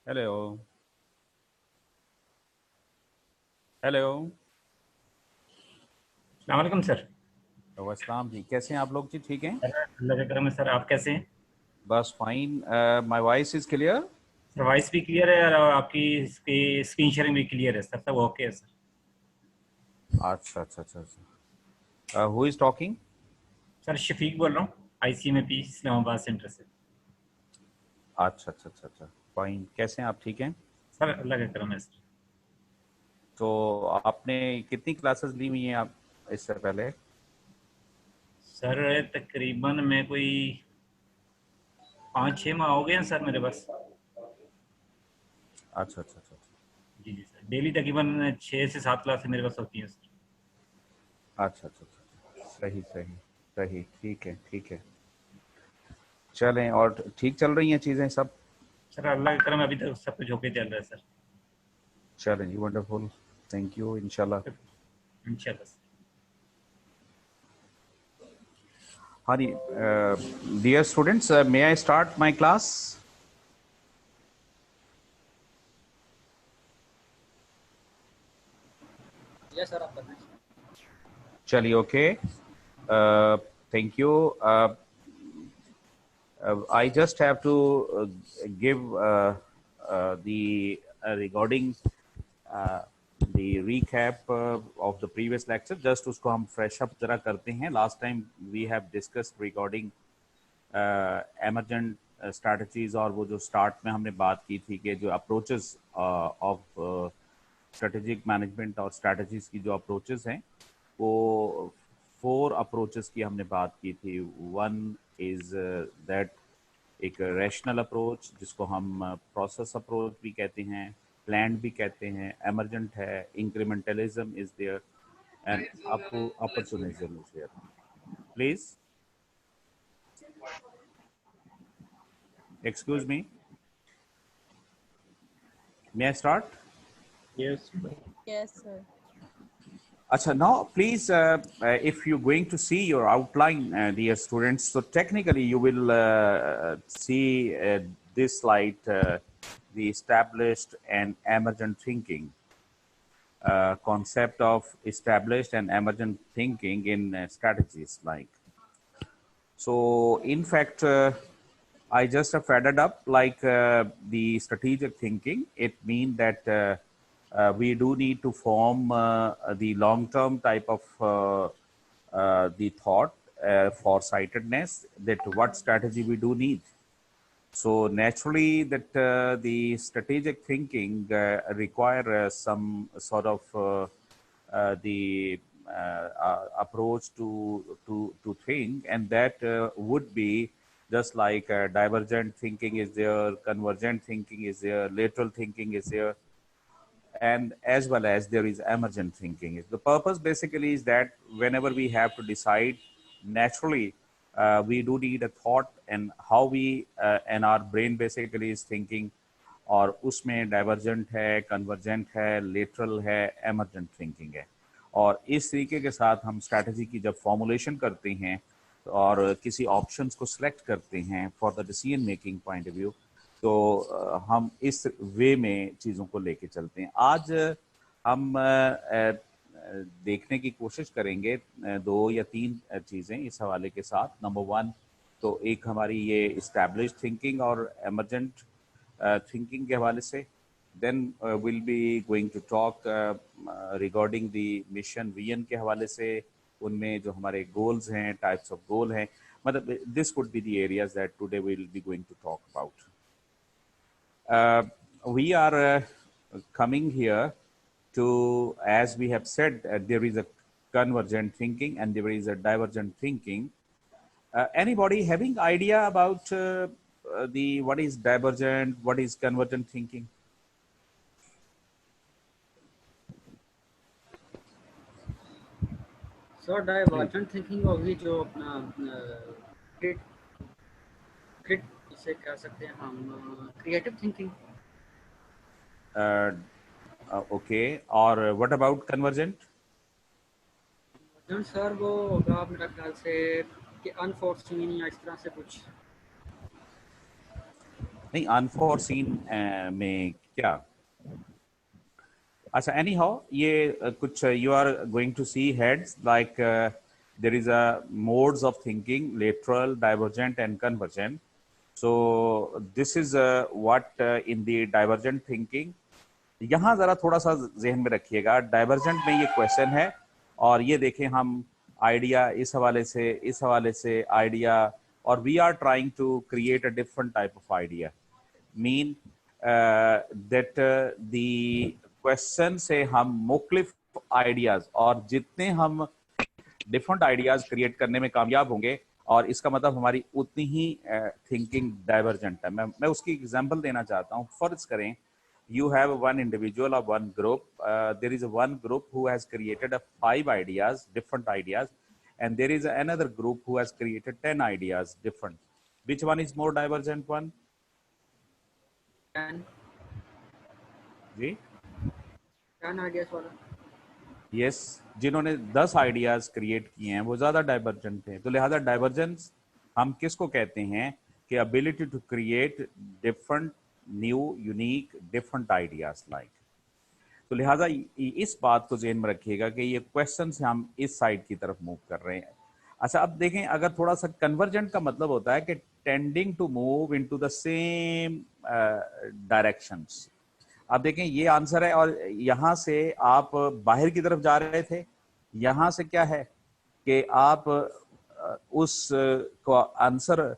Hello. Hello. अस्सलाम वालेकुम sir. अस्सलाम जी, कैसे हैं आप लोग जी? ठीक हैं? सर अल्लाह का करम है सर, आप कैसे हैं? बस fine. My voice is clear? Sir voice भी क्लियर है और आपकी इसकी स्क्रीन शेयरिंग भी क्लियर है सर, सब ओके है सर। अच्छा अच्छा अच्छा अच्छा। Who is talking? Sir Shafiq बोल रहा हूँ, ICMP इस्लामाबाद सेंटर से। अच्छा अच्छा अच्छा अच्छा। फाइन। कैसे हैं आप? ठीक हैं? सर अल्लाह का करम है सर। तो आपने कितनी क्लासेस ली हुई हैं आप इससे पहले? सर तकरीबन मैं कोई 5-6 माह हो गए हैं सर मेरे पास। अच्छा अच्छा अच्छा अच्छा जी जी सर, डेली तकरीबन 6 से 7 क्लास मेरे पास होती हैं सर। अच्छा अच्छा अच्छा अच्छा। सही सही सही। ठीक है ठीक है। चलें, और ठीक चल रही हैं चीज़ें सब? सर अल्लाह का करम है, अभी तक सब कुछ ओके चल रहा है सर। चलें जी, वंडरफुल। थैंक यू, इंशाल्लाह। इंशाल्लाह सर। हाँ जी। Dear students, may I start my class? Yes sir, आप कर रहे हैं। चलिए, okay. Thank you. I just have to give the regarding uh, the recap of the previous lecture. Just उसको हम fresh up जरा करते हैं. Last time we have discussed regarding emergent strategies, और वो जो start में हमने बात की थी कि जो approaches of strategic management और strategies की जो approaches हैं, वो 4 अप्रोचेस की हमने बात की थी। वन इज दैट एक रैशनल अप्रोच, जिसको हम प्रोसेस अप्रोच भी कहते हैं, प्लान भी कहते हैं, एमरजेंट है, incrementalism is there, and opportunism is there. Please excuse me, may I start? Yes. Yes, sir. Acha, now please, if you're going to see your outline, dear students, so technically you will see this slide, the established and emergent thinking, concept of established and emergent thinking in strategies like. So, in fact, I just have added up like the strategic thinking. It means that we do need to form the long-term type of the thought, foresightedness, that what strategy we do need. So naturally, that the strategic thinking require some sort of the approach to think, and that would be just like divergent thinking is there, convergent thinking is there, lateral thinking is there, and as well as there is emergent thinking. The purpose basically is that whenever we have to decide, naturally we do need a thought, and how we and our brain basically is thinking, और उसमें divergent है, convergent है, lateral है, emergent thinking है। और इस तरीके के साथ हम स्ट्रैटेजी की जब फॉर्मुलेशन करते हैं और किसी ऑप्शंस को सिलेक्ट करते हैं for the decision making point of view, तो हम इस वे में चीज़ों को लेके चलते हैं। आज हम देखने की कोशिश करेंगे 2 या 3 चीज़ें इस हवाले के साथ। नंबर वन, तो एक हमारी ये इस्टेब्लिश थिंकिंग और एमरजेंट थिंकिंग के हवाले से। Then will be going to talk regarding the mission vision के हवाले से, उनमें जो हमारे गोल्स हैं, टाइप्स ऑफ गोल हैं, मतलब this would be the areas that today will be going to talk about. we are coming here to, as we have said, there is a convergent thinking and there is a divergent thinking. Anybody having idea about the what is divergent, what is convergent thinking? Sir Please. Divergent thinking होगी जो अपना क्रिट क्रिट इसे कह सकते हैं हम creative thinking. Uh, okay. Or what about convergent? Sir वो होगा मेरा ख्याल से कि अनफोर्सीन या इस तरह से कुछ। नहीं, अनफोर्सीन में क्या? अच्छा, एनी हाउ ये कुछ you are going to see heads like there is a modes of thinking, lateral, divergent and convergent. So this is what in the divergent thinking. यहाँ जरा थोड़ा सा जहन में रखिएगा, डाइवर्जेंट में ये क्वेश्चन है और ये देखें हम आइडिया इस हवाले से आइडिया, और we are trying to create a different type of idea. Mean that the question से हम मुख्तलिफ आइडियाज, और जितने हम डिफरेंट आइडियाज क्रिएट करने में कामयाब होंगे, और इसका मतलब हमारी उतनी ही थिंकिंग डाइवर्जेंट है. मैं उसकी एग्जांपल देना चाहता हूँ. फर्ज करें you have one individual or one group, there is one group who has created a 5 ideas, different ideas, and there is another group who has created 10 ideas different. Which one is more divergent one? 10 ji 10 ideas वाला. Yes, जिन्होंने 10 ideas create किए हैं वो ज्यादा divergent थे. तो लिहाजा divergence हम किसको कहते हैं कि ability to create different, new, unique, different ideas like. तो लिहाजा इस बात को ज़हन में रखिएगा कि ये क्वेश्चन से हम इस साइड की तरफ मूव कर रहे हैं. अच्छा, अब देखें, अगर थोड़ा सा कन्वर्जेंट का मतलब होता है कि tending to move into the same directions. अब देखें, ये आंसर है और यहाँ से आप बाहर की तरफ जा रहे थे. यहाँ से क्या है कि आप उस को आंसर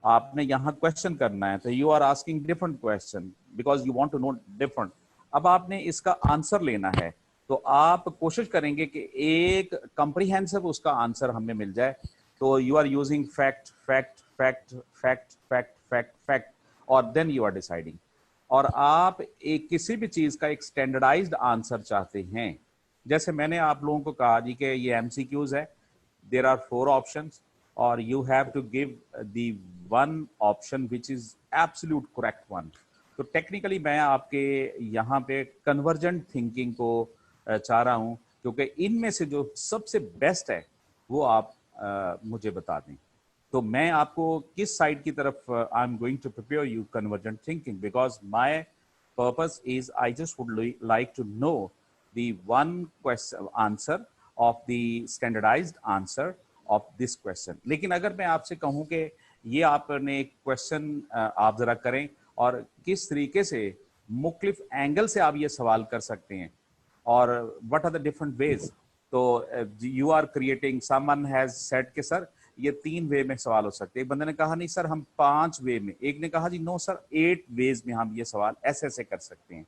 आपने यहाँ क्वेश्चन करना है, तो you are asking different question because you want to know different. अब आपने इसका आंसर लेना है, तो आप कोशिश करेंगे कि एक कंप्रीहेंसिव उसका आंसर हमें मिल जाए. तो you are using fact fact fact fact fact fact fact, और देन यू आर डिसाइडिंग. और आप एक किसी भी चीज का एक स्टैंडर्डाइज्ड आंसर चाहते हैं. जैसे मैंने आप लोगों को कहा जी कि ये एमसीक्यूज है, देर आर 4 ऑप्शंस, और you have to give the one option which is absolute correct one. तो टेक्निकली मैं आपके यहाँ पे कन्वर्जेंट थिंकिंग को चाह रहा हूँ, क्योंकि इनमें से जो सबसे बेस्ट है वो आप मुझे बता दें. तो मैं आपको किस साइड की तरफ I am going to prepare you convergent thinking, because my purpose is I just would like to know the one question answer of the standardised answer of this question. लेकिन अगर मैं आपसे कहूं कि ये आपने एक क्वेश्चन आप जरा करें और किस तरीके से मुख्तलिफ एंगल से आप ये सवाल कर सकते हैं, और what are the different ways. तो you are creating, someone has said कि सर ये 3 वे में सवाल हो सकते हैं. एक बंदे ने कहा नहीं सर हम 5 वे में, एक ने कहा जी नो सर 8 वेज में हम ये सवाल ऐसे ऐसे कर सकते हैं.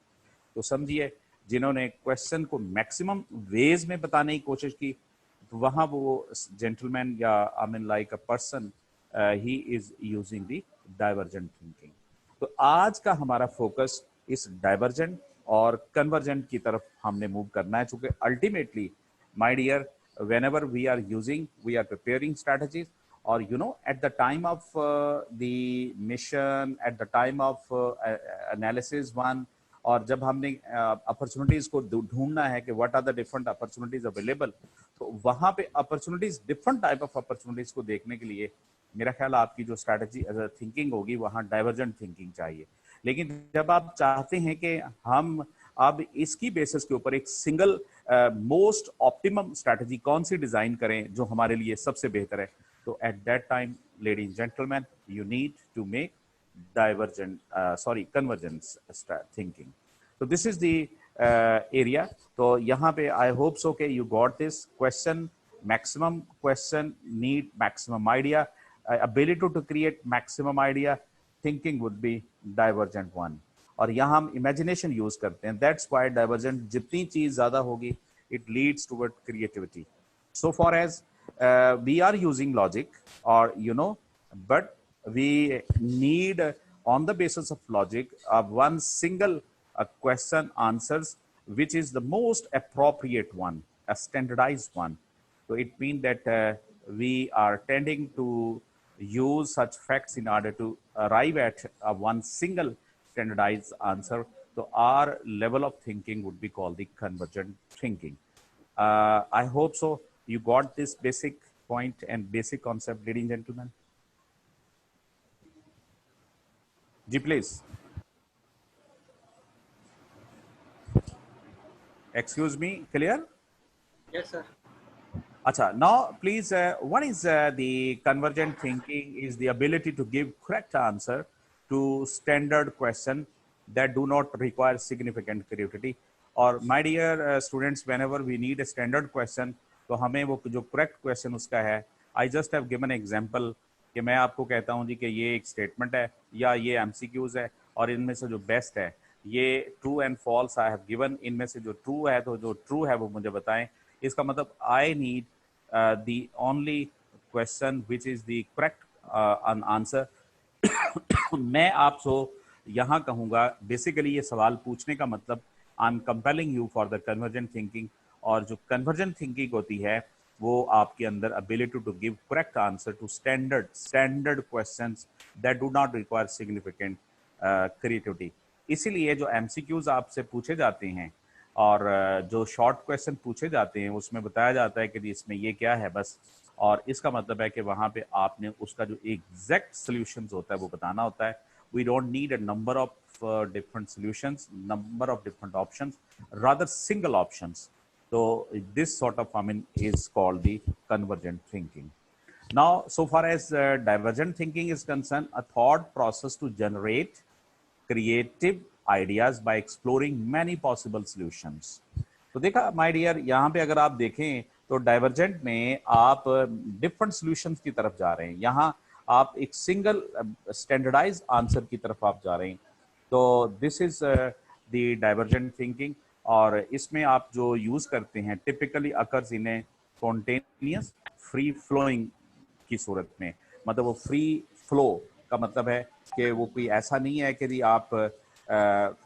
तो समझिए, जिन्होंने क्वेश्चन को मैक्सिमम वेज में बताने की कोशिश की, तो वहां वो जेंटलमैन या I mean like a person, he is using the divergent thinking. तो आज का हमारा फोकस इस डाइवर्जेंट और कन्वर्जेंट की तरफ हमने मूव करना है, चूंकि ultimately my dear, whenever we are preparing strategies, or you know, at the time of the mission, at the time of analysis one, और जब हमने अपॉर्चुनिटीज को ढूंढना है कि what are the different opportunities available, तो वहां पे opportunities, different type of opportunities को देखने के लिए मेरा ख्याल आपकी जो स्ट्रैटेजी थिंकिंग होगी वहां डाइवर्जेंट थिंकिंग चाहिए. लेकिन जब आप चाहते हैं कि हम अब इसकी बेसिस के ऊपर एक सिंगल मोस्ट ऑप्टिमम स्ट्रैटेजी कौन सी डिजाइन करें जो हमारे लिए सबसे बेहतर है, तो at that time ladies and gentleman, you need to make divergent convergence thinking. So this is the area. तो यहाँ पे I hope so कि you got this question. Maximum question need maximum idea, ability to create maximum idea, thinking would be divergent one. और यहाँ हम imagination use करते हैं. That's why divergent जितनी चीज ज्यादा होगी, it leads toward creativity. So far as we are using logic, or you know, but we need on the basis of logic one single question answers which is the most appropriate one, a standardized one. So it means that we are tending to use such facts in order to arrive at one single standardized answer. So our level of thinking would be called the convergent thinking. I hope so you got this basic point and basic concept, ladies and gentlemen. जी please, excuse me, clear? Yes sir. Acha, now please, what is the convergent thinking is the ability to give correct answer to standard question that do not require significant creativity. और my dear students, whenever we need a standard question, तो हमें वो जो correct question उसका है, I just have given an example कि मैं आपको कहता हूँ जी कि ये एक statement है या ये MCQs है और इनमें से जो best है ये true and false I have given, इनमें से जो true है तो जो true है वो मुझे बताएं। इसका मतलब I need the only question which is the correct answer. मैं आपसे यहाँ कहूँगा बेसिकली ये सवाल पूछने का मतलब I am compelling you for the convergent thinking, और जो कन्वर्जेंट थिंकिंग होती है वो आपके अंदर ability to give correct answer to standard questions that do not require significant creativity. इसीलिए जो एमसीक्यूज आपसे पूछे जाते हैं और जो शॉर्ट क्वेश्चन पूछे जाते हैं उसमें बताया जाता है कि इसमें ये क्या है बस, और इसका मतलब है कि वहां पे आपने उसका जो एग्जैक्ट सॉल्यूशंस होता है वो बताना होता है। We don't need a number of different solutions, number of different options, rather single options. So this sort of is called the convergent thinking. Now, so far as divergent thinking is concerned, a thought process to generate creative ideas by exploring many possible solutions. तो देखा my dear, यहाँ पे अगर आप देखें तो divergent में आप डिफरेंट सॉल्यूशंस की तरफ जा रहे हैं, यहाँ आप एक सिंगल स्टैंडर्डाइज आंसर की तरफ आप जा रहे हैं। तो this is the divergent thinking, और इसमें आप जो यूज करते हैं typically occurs in a spontaneous free flowing की सूरत में। मतलब वो फ्री फ्लो का मतलब है कि वो कोई ऐसा नहीं है कि आप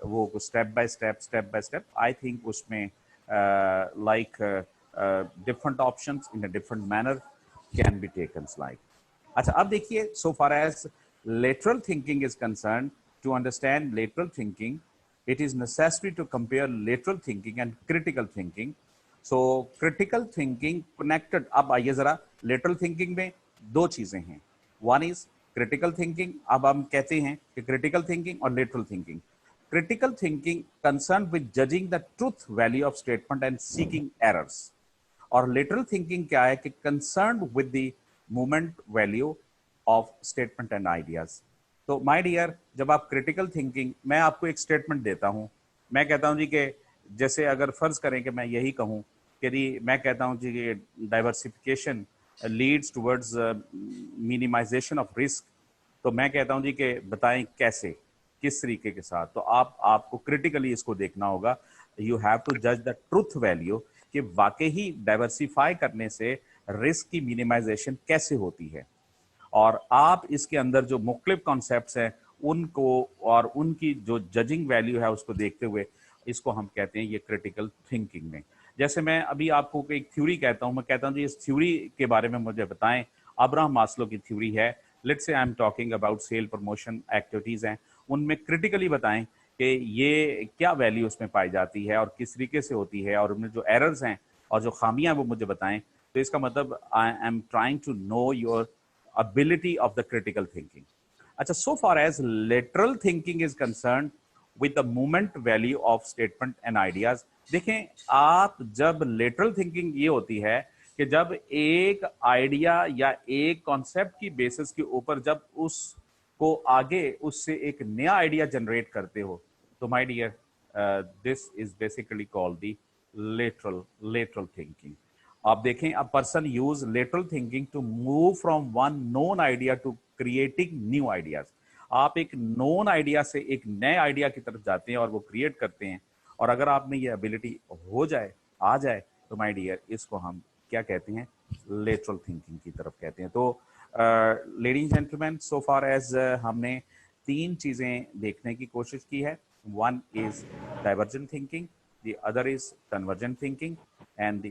वो step by step. I think उसमें like different options in a different manner can be taken like. अच्छा, अब देखिए, so far as lateral thinking is concerned, to understand lateral thinking, it is necessary to compare lateral thinking and critical thinking. So critical thinking connected, अब आइए जरा lateral thinking में दो चीजें हैं, one is critical thinking। अब हम कहते हैं कि critical thinking और lateral thinking। Critical thinking concerned with judging the truth value of statement and seeking errors, और lateral thinking क्या है कि concerned with the moment value of statement and ideas। तो my dear, जब आप critical thinking, मैं आपको एक statement देता हूं, मैं कहता हूं जी कि जैसे अगर फर्ज करें कि मैं यही कहूं कि मैं कहता हूं जी कि diversification leads towards minimisation of risk, तो मैं कहता हूं जी कि बताएं कैसे, किस तरीके के साथ। तो आपको क्रिटिकली इसको देखना होगा। यू हैव टू जज द ट्रुथ वैल्यू कि वाकई ही डाइवर्सिफाई करने से रिस्क की मिनिमाइजेशन कैसे होती है, और आप इसके अंदर जो मुख्तलिफ कॉन्सेप्ट्स हैं उनको और उनकी जो जजिंग वैल्यू है उसको देखते हुए इसको हम कहते हैं ये क्रिटिकल थिंकिंग में। जैसे मैं अभी आपको एक थ्योरी कहता हूं, मैं कहता हूं जी इस थ्योरी के बारे में मुझे बताएं। अब्राहम मास्लो की थ्योरी है, let's say I am talking about sale promotion activities हैं, उनमें क्रिटिकली बताएं कि ये क्या वैल्यू उसमें पाई जाती है और किस तरीके से होती है, और उनमें जो एरर्स हैं और जो खामियां वो मुझे बताएं। तो इसका मतलब I am trying to know your ability of the critical thinking. अच्छा, so far as lateral thinking is concerned with the moment value of statement and ideas, देखें आप जब lateral thinking ये होती है कि जब एक आइडिया या एक कॉन्सेप्ट की बेसिस के ऊपर जब उसको आगे उससे एक नया आइडिया जनरेट करते हो, तो my dear this is basically called the lateral thinking। आप देखें, a person use lateral thinking to move from one known idea to creating new ideas. आप एक नोन आइडिया से एक नए आइडिया की तरफ जाते हैं और वो क्रिएट करते हैं, और अगर आप में ये एबिलिटी हो जाए, आ जाए, तो माय डियर इसको हम क्या कहते हैं, लेटरल थिंकिंग की तरफ कहते हैं। तो लेडीज जेंटलमैन, सो फार एज हमने तीन चीजें देखने की कोशिश की है। One is divergent thinking, the other is convergent thinking, and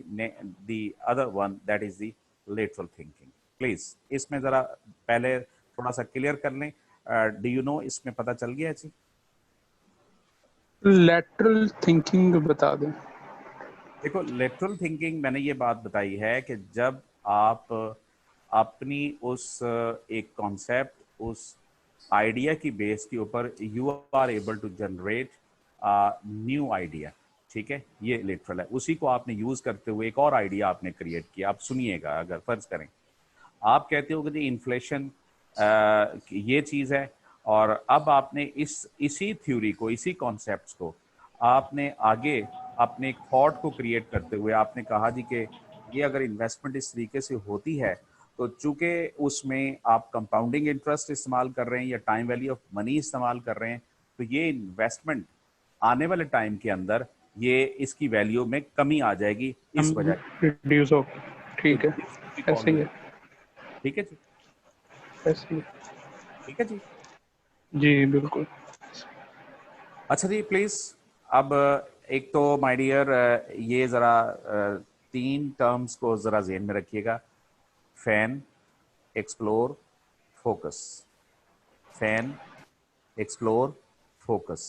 the other one that is the lateral thinking. Please इसमें जरा पहले थोड़ा सा क्लियर कर लें। डू यू नो, इसमें पता चल गया जी? लेटरल थिंकिंग बता दें। देखो, लेटरल थिंकिंग मैंने ये बात बताई है कि जब आप अपनी उस एक कॉन्सेप्ट, उस आइडिया की बेस के ऊपर you are able to generate new idea. ठीक है, ये लिटरल है, उसी को आपने यूज करते हुए एक और आइडिया आपने क्रिएट किया। आप सुनिएगा, अगर फर्ज करें आप कहते हो कि जी इन्फ्लेशन ये चीज है, और अब आपने इसी थ्योरी को, इसी कॉन्सेप्ट्स को आपने आगे अपने एक थॉट को क्रिएट करते हुए आपने कहा जी कि ये अगर इन्वेस्टमेंट इस तरीके से होती है तो चूंकि उसमें आप कंपाउंडिंग इंटरेस्ट इस्तेमाल कर रहे हैं या टाइम वैल्यू ऑफ मनी इस्तेमाल कर रहे हैं, तो ये इन्वेस्टमेंट आने वाले टाइम के अंदर ये इसकी वैल्यू में कमी आ जाएगी इस वजह से। रिड्यूस हो। ठीक है, ऐसे ही है, ठीक है जी, ऐसे ही है। ठीक है जी। जी बिल्कुल। अच्छा जी, प्लीज अब एक तो माय डियर ये जरा 3 टर्म्स को जरा ज़हन में रखिएगा। Fan, explore, focus. Fan, explore, focus.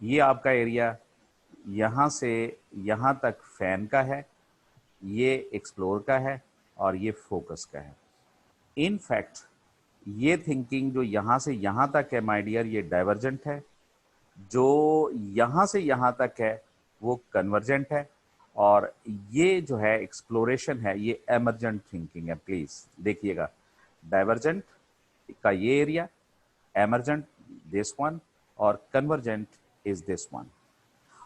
ये आपका एरिया यहाँ से यहाँ तक फैन का है, ये एक्सप्लोर का है, और ये फोकस का है। इन फैक्ट ये थिंकिंग जो यहाँ से यहाँ तक है माय डियर, ये डाइवर्जेंट है। जो यहाँ से यहाँ तक है वो कन्वर्जेंट है, और ये जो है एक्सप्लोरेशन है, ये एमर्जेंट थिंकिंग है। प्लीज देखिएगा, डाइवर्जेंट का ये एरिया, एमर्जेंट दिस वन, और कन्वर्जेंट इज दिस वन।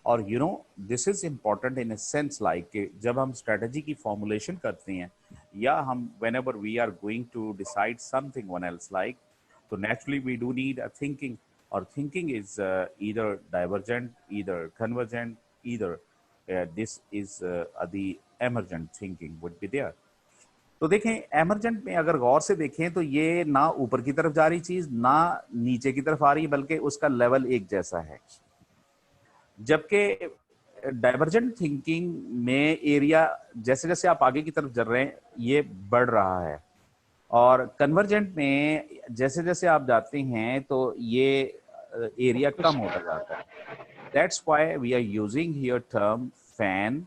और you know this is important in a sense like कि जब हम स्ट्रेटजी की फॉर्मुलेशन करते हैं या हम whenever we are going to decide something one else like, तो naturally we do need a thinking, or thinking is either divergent, either convergent, either this is the emergent thinking would be there. तो देखें, emergent में अगर गौर से देखें तो ये ना ऊपर की तरफ जा रही चीज ना नीचे की तरफ आ रही, बल्कि उसका लेवल एक जैसा है। जबकि डाइवर्जेंट थिंकिंग में एरिया जैसे जैसे आप आगे की तरफ जा रहे हैं ये बढ़ रहा है, और कन्वर्जेंट में जैसे जैसे आप जाते हैं तो ये एरिया कम होता जाता है। That's why we are using here term fan.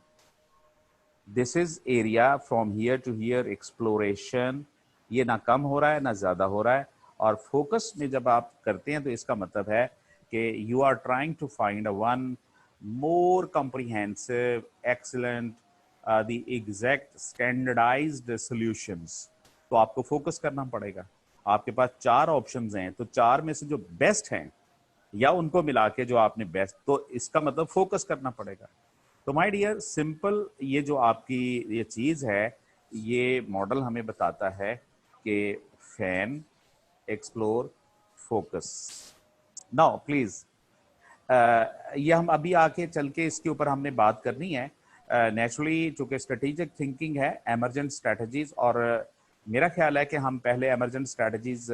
This is area from here to here exploration, ये ना कम हो रहा है ना ज्यादा हो रहा है। और फोकस में जब आप करते हैं तो इसका मतलब है कि you are trying to find a one more comprehensive, excellent, the exact standardised solutions. तो आपको फोकस करना पड़ेगा। आपके पास 4 ऑप्शंस हैं, तो 4 में से जो बेस्ट हैं या उनको मिला के जो आपने बेस्ट, तो इसका मतलब फोकस करना पड़ेगा। तो माय डियर सिंपल ये जो आपकी ये चीज है, ये मॉडल हमें बताता है कि fan, explore, focus. Now please ये हम अभी आके चल के इसके ऊपर हमने बात करनी है। नेचुरली चूंकि स्ट्रेटेजिक थिंकिंग है, एमरजेंट स्ट्रेटजीज, और मेरा ख्याल है कि हम पहले एमरजेंट स्ट्रेटजीज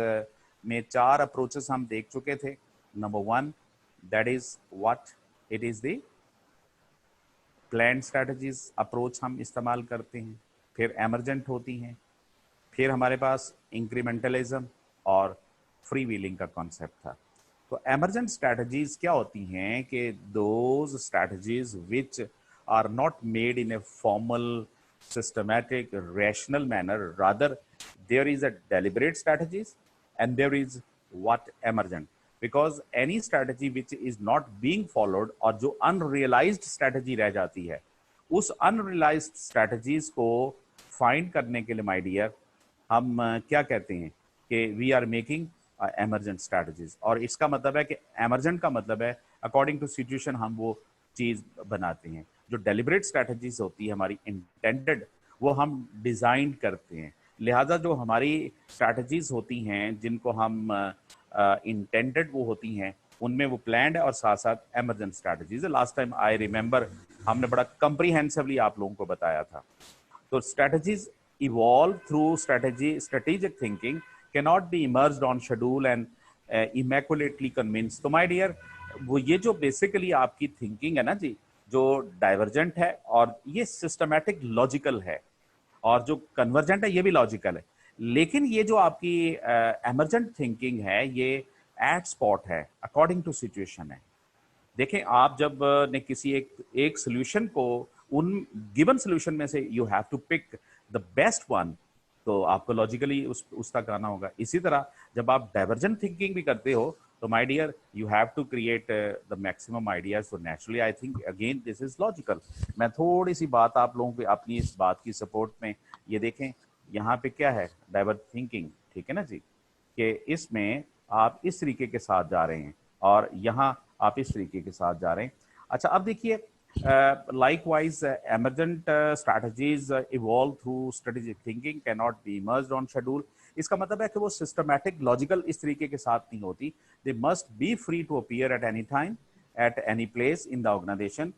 में 4 अप्रोचेस हम देख चुके थे। Number 1 that is what it is the plan strategies approach हम इस्तेमाल करते हैं, फिर एमरजेंट होती हैं, फिर हमारे पास इंक्रीमेंटलिज्म और फ्री व्हीलिंग का कॉन्सेप्ट था। तो एमरजेंट स्ट्रेटजीज क्या होती हैं कि those strategies which are not made in a formal, systematic, rational manner. Rather, there is a deliberate strategies and there is what emergent. Because any strategy which is not being followed और जो unrealized strategy रह जाती है, उस unrealized strategies को find करने के लिए my dear हम क्या कहते हैं कि we are making emergent strategies। और इसका मतलब है कि emergent का मतलब है according to situation हम वो चीज बनाते हैं। जो डेलिबरेट स्ट्रैटेजीज होती है हमारी इंटेंडेड, वो हम डिजाइन करते हैं। लिहाजा जो हमारी स्ट्रैटेजीज होती हैं जिनको हम इंटेंडेड वो होती हैं, उनमें वो प्लान्ड है और साथ साथ एमरजेंट स्ट्रैटेजीज है। लास्ट टाइम आई रिमेंबर हमने बड़ा कंप्रीहेंसिवली आप लोगों को बताया था। तो strategies evolve through strategic thinking cannot be emerged on schedule and immaculately convinced. तो माय डियर वो ये जो बेसिकली आपकी थिंकिंग है ना जी, जो डाइवर्जेंट है और ये सिस्टमैटिक लॉजिकल है, और जो कन्वर्जेंट है ये भी लॉजिकल है, लेकिन ये जो आपकी एमरजेंट थिंकिंग है ये एट स्पॉट है, अकॉर्डिंग टू सिचुएशन है। देखें, आप जब ने किसी एक सोल्यूशन को, उन गिवन सोल्यूशन में से you have to pick the best one तो आपको लॉजिकली उस तक आना होगा। इसी तरह जब आप डाइवर्जेंट थिंकिंग भी करते हो तो my dear you have to create the maximum ideas. So naturally I think again this is logical. मैं थोड़ी सी बात आप लोगों पे अपनी इस बात की सपोर्ट में, ये देखें यहाँ पे क्या है, डाइवर्ट थिंकिंग, ठीक है ना जी, कि इसमें आप इस तरीके के साथ जा रहे हैं और यहाँ आप इस तरीके के साथ जा रहे हैं। अच्छा अब देखिए, likewise emergent strategies evolve through strategic thinking, cannot be merged on schedule। इसका मतलब है कि वो सिस्टमैटिक लॉजिकल इस तरीके के साथ नहीं होती। They must be free to appear at any time at any place in the organisation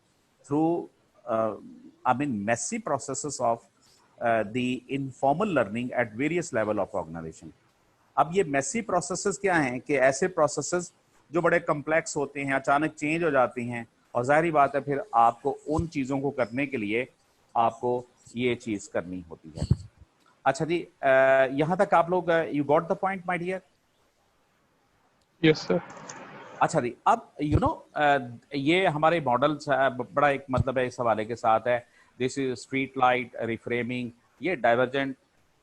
through I mean messy processes of the informal learning at various level of organisation. अब ये Messi processes क्या हैं कि ऐसे processes जो बड़े complex होते हैं, अचानक चेंज हो जाती हैं, और जाहिर बात है फिर आपको उन चीज़ों को करने के लिए आपको ये चीज़ करनी होती है। अच्छा जी, यहाँ तक आप लोग you got the point my dear? Yes sir. अच्छा जी, अब यू नो ये हमारे मॉडल्स बड़ा एक मतलब है इस हवाले के साथ है। This is street light, reframing, ये डाइवर्जेंट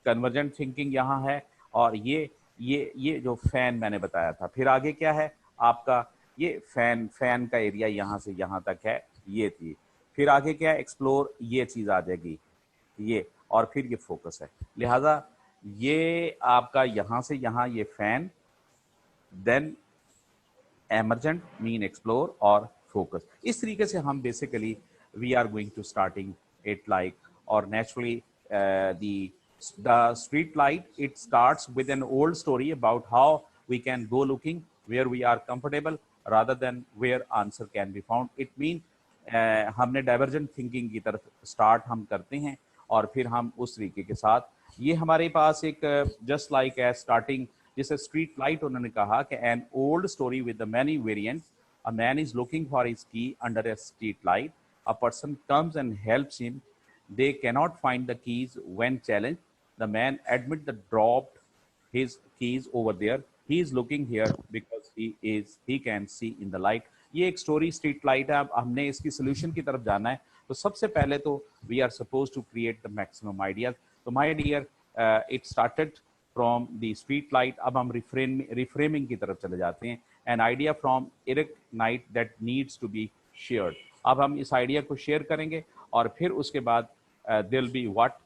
कन्वर्जेंट थिंकिंग यहाँ है, और ये जो फैन मैंने बताया था। फिर आगे क्या है आपका, ये फैन का एरिया यहाँ से यहाँ तक है, ये थी। फिर आगे क्या है, एक्सप्लोर, ये चीज़ आ जाएगी ये, और फिर ये फोकस है। लिहाजा ये आपका यहाँ से यहाँ ये fan, then emergent mean explore और focus। इस तरीके से हम basically we are going to starting it like, or naturally the street light, it starts with an old story about how we can go looking where we are comfortable rather than where answer can be found। it mean हमने divergent thinking की तरफ start हम करते हैं और फिर हम उस तरीके के साथ, ये हमारे पास एक जस्ट लाइक ए स्टार्टिंग, जैसे स्ट्रीट लाइट उन्होंने कहा कि an old story with the many variants, a man is looking for his key under a street light, a person comes and helps him, they cannot find the keys when challenge, the man admit the dropped his keys over there, he is looking here because he can see in the light। ये एक story street light है। अब हमने इसकी solution की तरफ जाना है, तो सबसे पहले तो we are suppose to create the maximum ideas. तो my dear it started from the street light, अब हम रिफ्रेमिंग की तरफ चले जाते हैं। An idea from Eric Knight that needs to be shared, अब हम इस आइडिया को शेयर करेंगे और फिर उसके बाद there will be what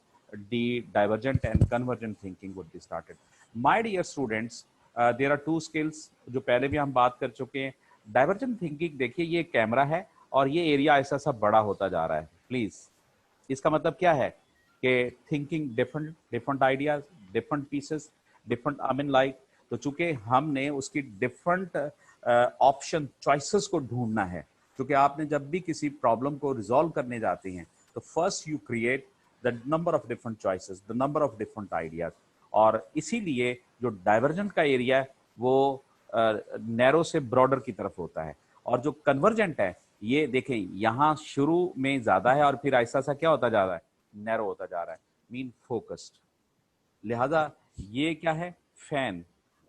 the divergent and convergent thinking would be started। My dear students, there are two skills जो पहले भी हम बात कर चुके हैं। डाइवर्जेंट थिंकिंग देखिए, ये कैमरा है और ये एरिया ऐसा सा बड़ा होता जा रहा है। प्लीज, इसका मतलब क्या है कि thinking different ideas, different pieces, different I mean like, तो चूंकि हमने उसकी डिफरेंट ऑप्शन चॉइसेस को ढूंढना है, क्योंकि आपने जब भी किसी प्रॉब्लम को रिजॉल्व करने जाते हैं तो first you create the number of different choices, the number of different ideas। और इसीलिए जो डाइवर्जेंट का एरिया है वो नैरो से ब्रॉडर की तरफ होता है, और जो कन्वर्जेंट है ये देखें यहाँ शुरू में ज्यादा है और फिर ऐसा सा क्या होता जा रहा है, नैरो होता जा रहा है, मीन फोकस्ड। लिहाजा ये क्या है, फैन,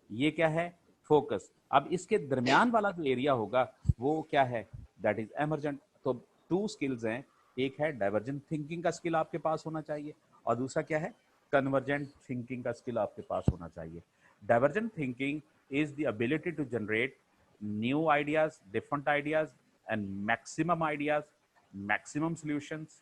ये क्या है, फोकस। अब इसके दरमियान वाला जो एरिया होगा वो क्या है, दैट इज एमर्जेंट। तो टू स्किल्स हैं, एक है डाइवर्जेंट थिंकिंग का स्किल आपके पास होना चाहिए, और दूसरा क्या है, कन्वर्जेंट थिंकिंग का स्किल आपके पास होना चाहिए। Divergent thinking is the ability to generate new ideas, different ideas and maximum ideas, maximum solutions,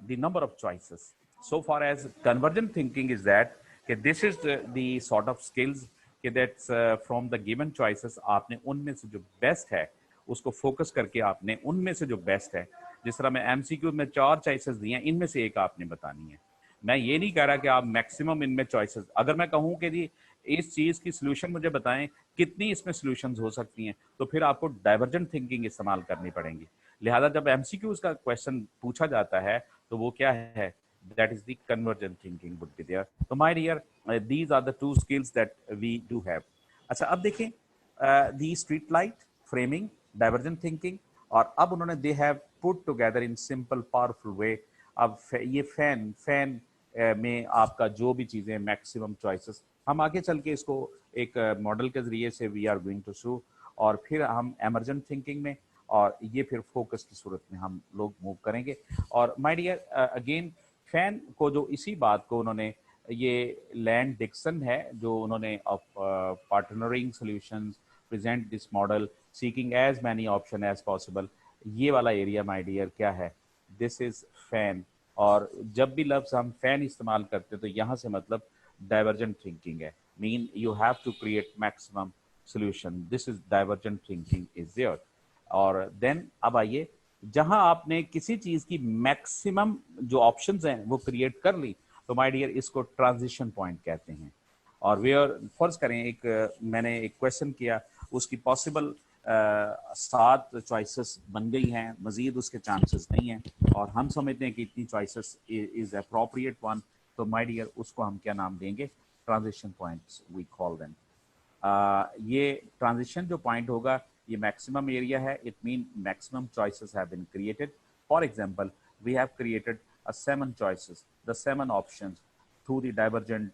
the number of choices। So far as convergent thinking is that this is the sort of skills that's from the given choices, आपने उनमें से जो best है उसको focus करके आपने उनमें से जो बेस्ट है, जिस तरह मैं एमसीक्यू में 4 चॉइसेस दी हैं, इनमें से एक आपने बतानी है। मैं ये नहीं कह रहा कि आप मैक्सिमम इनमें चॉइसेस, अगर मैं कहूँ कि जी इस चीज की सोल्यूशन मुझे बताएं कितनी इसमें सोल्यूशंस हो सकती हैं, तो फिर आपको डाइवर्जेंट थिंकिंग इस्तेमाल करनी पड़ेगी। लिहाजा जब एमसीक्यूज का क्वेश्चन पूछा जाता है तो वो क्या है, that is the convergent thinking would be there. तो my dear, these are the two skills that we do have. अच्छा अब देखें, the street light, framing, divergent thinking, और अब उन्होंने they have put together in simple powerful way. अब ये fan में आपका जो भी चीजें मैक्सिमम चॉइसेस, हम आगे चल के इसको एक मॉडल के जरिए से we are going to show, और फिर हम एमर्जेंट थिंकिंग में, और ये फिर फोकस की सूरत में हम लोग मूव करेंगे। और माय डियर अगेन, फैन को जो इसी बात को उन्होंने ये लैंड डिक्सन है जो उन्होंने partnering solutions present this model seeking as many option as possible. ये वाला एरिया माय डियर क्या है, दिस इज फैन। और जब भी लफ्ज हम फैन इस्तेमाल करते हैं तो यहाँ से मतलब डाइवर्जेंट थिंकिंग है, mean you have to create maximum solution, this is divergent thinking is there. और देन अब आइए, जहां आपने किसी चीज की मैक्सिमम जो ऑप्शंस हैं वो क्रिएट कर ली तो माय डियर इसको ट्रांजिशन पॉइंट कहते हैं। और वेयर फर्ज करें मैंने एक क्वेश्चन किया, उसकी पॉसिबल 7 चॉइसेस बन गई हैं, मजीद उसके चांसेस नहीं हैं और हम समझते हैं कि इतनी चॉइसेस इज अप्रोप्रिएट वन, तो माय डियर उसको हम क्या नाम देंगे, transition points we call them. ये ट्रांजिशन जो पॉइंट होगा ये मैक्सिमम एरिया है, it mean maximum choices have been created. For example we have created 7 choices, the 7 options through the divergent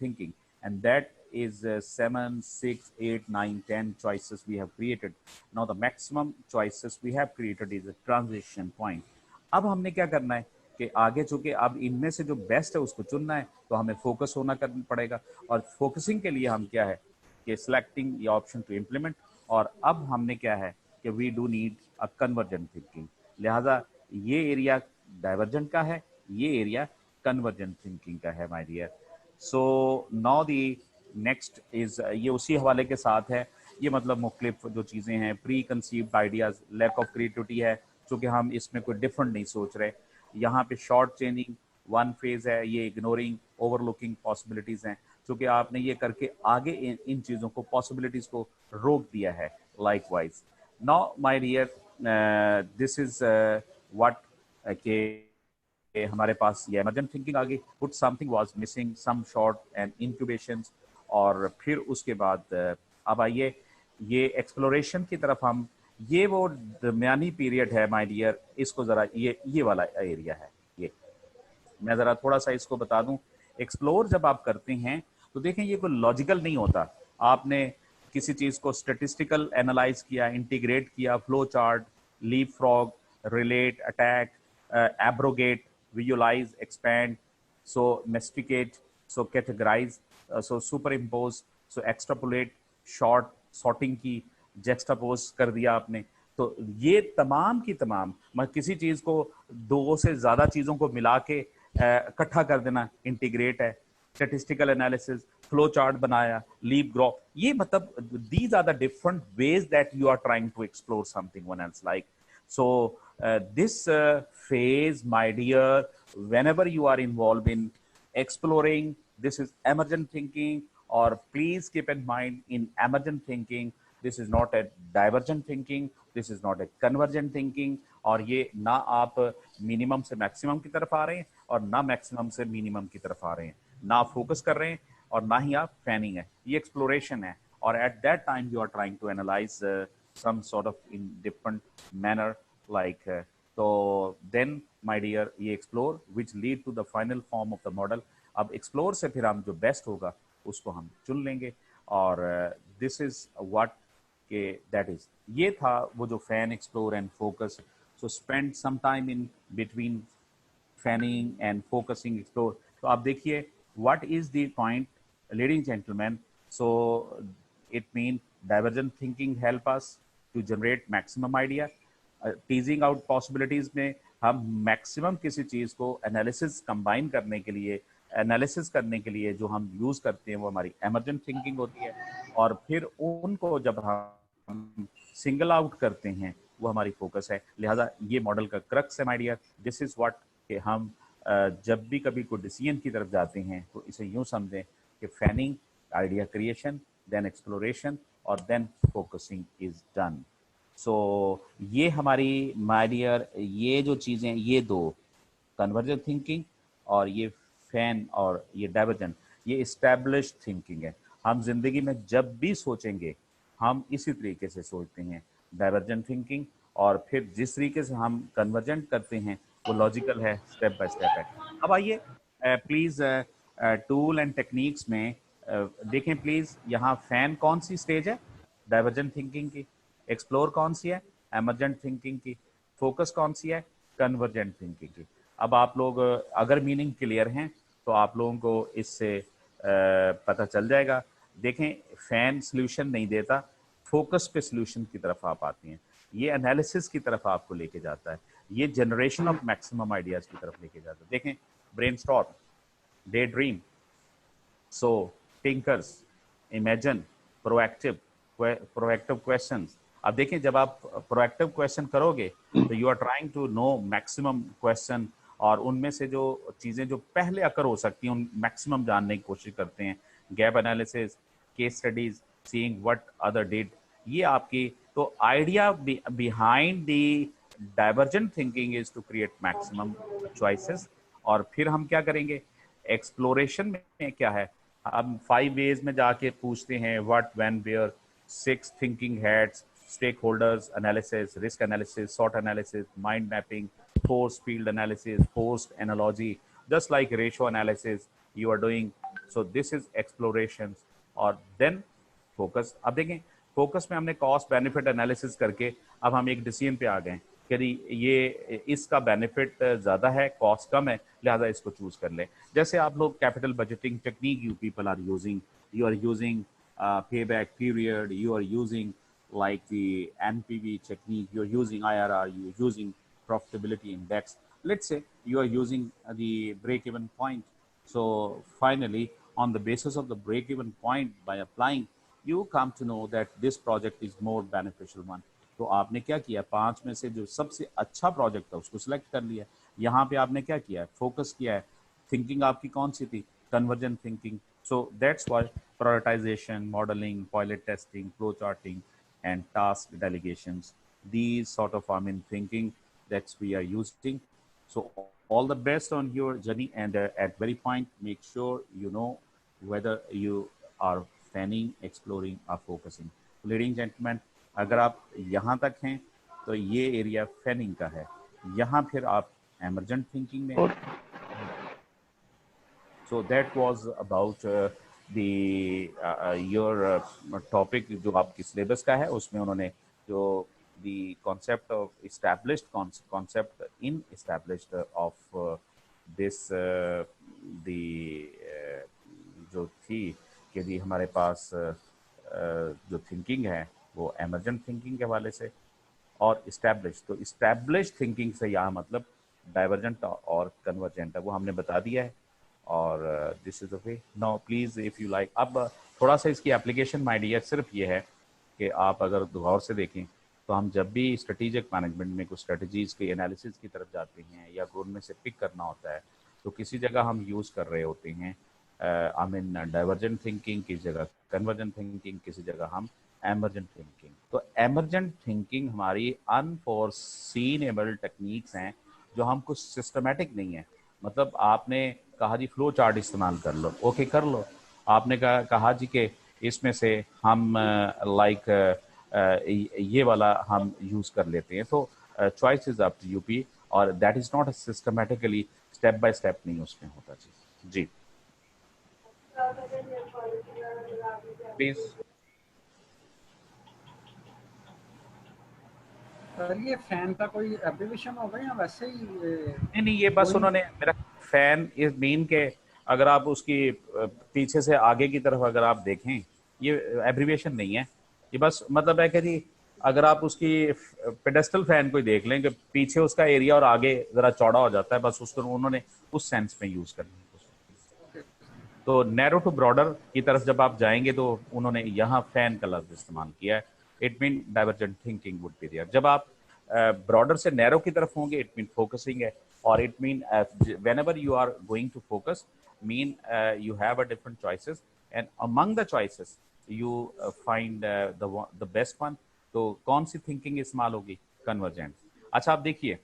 thinking, and that is 7, 6, 8, 9, 10 choices we have created. Now the maximum choices we have created is a transition point. अब हमने क्या करना है कि आगे चूंकि अब इनमें से जो बेस्ट है उसको चुनना है तो हमें फोकस होना करना पड़ेगा, और फोकसिंग के लिए हम क्या है कि selecting the option to implement. और अब हमने क्या है कि we do need a convergent thinking, लिहाजा ये एरिया डाइवर्जेंट का है, ये एरिया कन्वर्जेंट थिंकिंग का है my dear. So now the next is, ये उसी हवाले के साथ है, ये मतलब मुख्तलिफ जो चीज़ें हैं, preconceived ideas, lack of creativity है चूँकि हम इसमें कोई डिफरेंट नहीं सोच रहे। यहाँ पे शॉर्ट चेंजिंग वन फेज है, ये इग्नोरिंग ओवरलुकिंग पॉसिबिलिटीज़ हैं चूँकि आपने ये करके आगे इन चीज़ों को पॉसिबिलिटीज़ को रोक दिया है। Likewise now my dear this is what के हमारे पास ये इमर्जेंट थिंकिंग आ गई, put something was missing, some short and incubations. और फिर उसके बाद अब आइए ये एक्सप्लोरेशन की तरफ हम, ये वो दरमियानी पीरियड है माय डियर, इसको ज़रा ये वाला एरिया है। ये मैं ज़रा थोड़ा सा इसको बता दूं, एक्सप्लोर जब आप करते हैं तो देखें ये कोई लॉजिकल नहीं होता, आपने किसी चीज़ को स्टेटिस्टिकल एनालाइज किया, इंटीग्रेट किया, flow chart, leapfrog, relate, attack, abrogate, visualise, expand, so masticate, so categorise, so superimpose, so extrapolate, short sorting की, जेक्सटापोज कर दिया आपने। तो ये तमाम की तमाम किसी चीज़ को 2 से ज़्यादा चीज़ों को मिला के इकट्ठा कर देना इंटीग्रेट है, स्टेटिस्टिकल एनालिसिस, फ्लो चार्ट बनाया, लीप ग्राफ, ये मतलब these are the different ways that you are trying to explore something one else like. So this phase, my dear, whenever you are involved in exploring, this is emergent thinking, or please keep in mind in emergent thinking, this is not a divergent thinking, this is not a convergent thinking, और ये ना आप minimum से maximum की तरफ आ रहे हैं और ना मैक्सिमम से मिनिमम की तरफ आ रहे हैं, ना फोकस कर रहे हैं और ना ही आप फैनिंग है, ये एक्सप्लोरेशन है। और at that time you are trying to analyse some sort of in different manner like so then my dear ये explore which lead to the final form of the model। अब explore से फिर हम जो best होगा उसको हम चुन लेंगे, और this is what के that is, ये था वो जो fan, explore and focus। so spend some time in between fanning and focusing, explore। तो आप देखिए what is the point ladies and gentlemen, so it means divergent thinking help us to generate maximum idea। teasing out possibilities में हम maximum किसी चीज़ को analysis combine करने के लिए, एनालिसिस करने के लिए जो हम यूज़ करते हैं वो हमारी एमर्जेंट थिंकिंग होती है, और फिर उनको जब हम सिंगल आउट करते हैं वो हमारी फोकस है। लिहाजा ये मॉडल का क्रक्स है my dear, this is what कि हम जब भी कभी कोई डिसीजन की तरफ जाते हैं तो इसे यूँ समझें कि fanning, idea creation, then exploration और then focusing is done. So ये हमारी माय डियर ये जो चीज़ें, ये 2 कन्वर्जेंट थिंकिंग और ये फैन और ये डाइवर्जेंट, ये इस्टेब्लिश्ड थिंकिंग है। हम जिंदगी में जब भी सोचेंगे हम इसी तरीके से सोचते हैं, डाइवर्जेंट थिंकिंग, और फिर जिस तरीके से हम कन्वर्जेंट करते हैं वो लॉजिकल है, स्टेप बाय स्टेप है। अब आइए प्लीज़ टूल एंड टेक्निक्स में देखें प्लीज़, यहाँ फैन कौन सी स्टेज है डाइवर्जेंट थिंकिंग की, एक्सप्लोर कौन सी है एमर्जेंट थिंकिंग की, फोकस कौन सी है कन्वर्जेंट थिंकिंग की। अब आप लोग अगर मीनिंग क्लियर हैं तो तो आप लोगों को इससे पता चल जाएगा। देखें, फैन सोल्यूशन नहीं देता, फोकस पे सोल्यूशन की तरफ आप आती हैं, ये एनालिसिस की तरफ आपको लेके जाता है, ये जनरेशन ऑफ मैक्सिमम आइडियाज की तरफ लेके जाता है। देखें, brainstorm, daydream, so thinkers, imagine, proactive, proactive questions. अब देखें, जब आप प्रोएक्टिव क्वेश्चन करोगे तो you are trying to know maximum question, और उनमें से जो चीजें जो पहले अकर हो सकती हैं उन मैक्सिमम जानने की कोशिश करते हैं। Gap analysis, case studies, seeing what other did, ये आपकी तो idea behind the divergent thinking is to create maximum choices. और फिर हम क्या करेंगे, एक्सप्लोरेशन में क्या है, हम 5 वेज में जाके पूछते हैं what, when, where, 6 thinking heads, stakeholders analysis, risk analysis, sort analysis, mind mapping, force field analysis, forced analogy, just like ratio analysis you are doing. So this is explorations. और then focus। अब देखें, focus में हमने cost benefit analysis करके अब हम एक decision पे आ गए कि ये इसका बेनिफिट ज़्यादा है, कॉस्ट कम है, लिहाजा इसको चूज कर लें। जैसे आप लोग capital budgeting technique you people are using, you are using payback period, you are using like the NPV technique, you're using IRR, you're using profitability index. Let's say you are using the break-even point. So finally, on the basis of the break-even point, by applying, you come to know that this project is more beneficial one. तो आपने क्या किया, 5 में से जो सबसे अच्छा project था उसको सिलेक्ट कर लिया। यहाँ पे आपने क्या किया है, फोकस किया है। थिंकिंग आपकी कौन सी थी, convergent thinking. So that's why prioritisation, modelling, pilot testing, flow charting and task delegations, these sort of thinking that we are using. So all the best on your journey, and at very point make sure you know whether you are fanning, exploring or focusing. Ladies and gentlemen, अगर आप यहाँ तक हैं तो ये area fanning का है, यहाँ फिर आप एमर्जेंट थिंकिंग में हैं। So that was about the your topic जो आपकी सिलेबस का है, उसमें उन्होंने जो the concept of established concept in established of this the जो थी कि जी हमारे पास जो थिंकिंग है वो एमर्जेंट थिंकिंग के हवाले से, और इस्टेब्लिश, तो इस्टेब्लिश थिंकिंग से यहाँ मतलब डाइवर्जेंट और कन्वर्जेंट है, वो हमने बता दिया है। और this is the way now, please if you like. अब थोड़ा सा इसकी एप्लीकेशन माय डियर सिर्फ ये है कि आप अगर गौर से देखें तो हम जब भी स्ट्रेटेजिक मैनेजमेंट में कुछ स्ट्रेटजीज के एनालिसिस की तरफ जाते हैं या उनमें से पिक करना होता है, तो किसी जगह हम यूज़ कर रहे होते हैं आई मीन डाइवर्जेंट थिंकिंग, किसी जगह कन्वर्जेंट थिंकिंग, किसी जगह हम एमर्जेंट थिंकिंग। तो एमर्जेंट थिंकिंग हमारी अनफोर्सीनेबल टेक्निक्स हैं जो हम कुछ सिस्टमेटिक नहीं है। मतलब आपने कहा जी फ्लो चार्ट इस्तेमाल कर लो, ओके कर लो। आपने कहा जी कि इसमें से हम ये वाला हम यूज कर लेते हैं, तो choice is up to UP, और that is not systematically step by step नहीं उसमें होता जी। प्लीज सर ये फैन का कोई एब्रिविएशन होगा या वैसे ही नहीं, ये बस उन्होंने मेरा फैन इज मीन के अगर आप उसकी पीछे से आगे की तरफ अगर आप देखें, ये एब्रिविएशन नहीं है, ये बस मतलब है कि जी अगर आप उसकी पेडेस्टल फैन कोई देख लें कि पीछे उसका एरिया और आगे जरा चौड़ा हो जाता है, बस उसको उन्होंने उस सेंस में यूज करना है। तो नैरो टू ब्रॉडर की तरफ जब आप जाएंगे तो उन्होंने यहाँ फैन का लफ्ज इस्तेमाल किया है। It mean divergent thinking would be there. जब आप ब्रॉडर से नैरो की तरफ होंगे इट मीन फोकसिंग है, और it mean whenever you are going to focus mean you have a different choices, and among the choices you find the best one। तो कौन सी थिंकिंग इस्तेमाल होगी, कन्वर्जेंट। अच्छा आप देखिए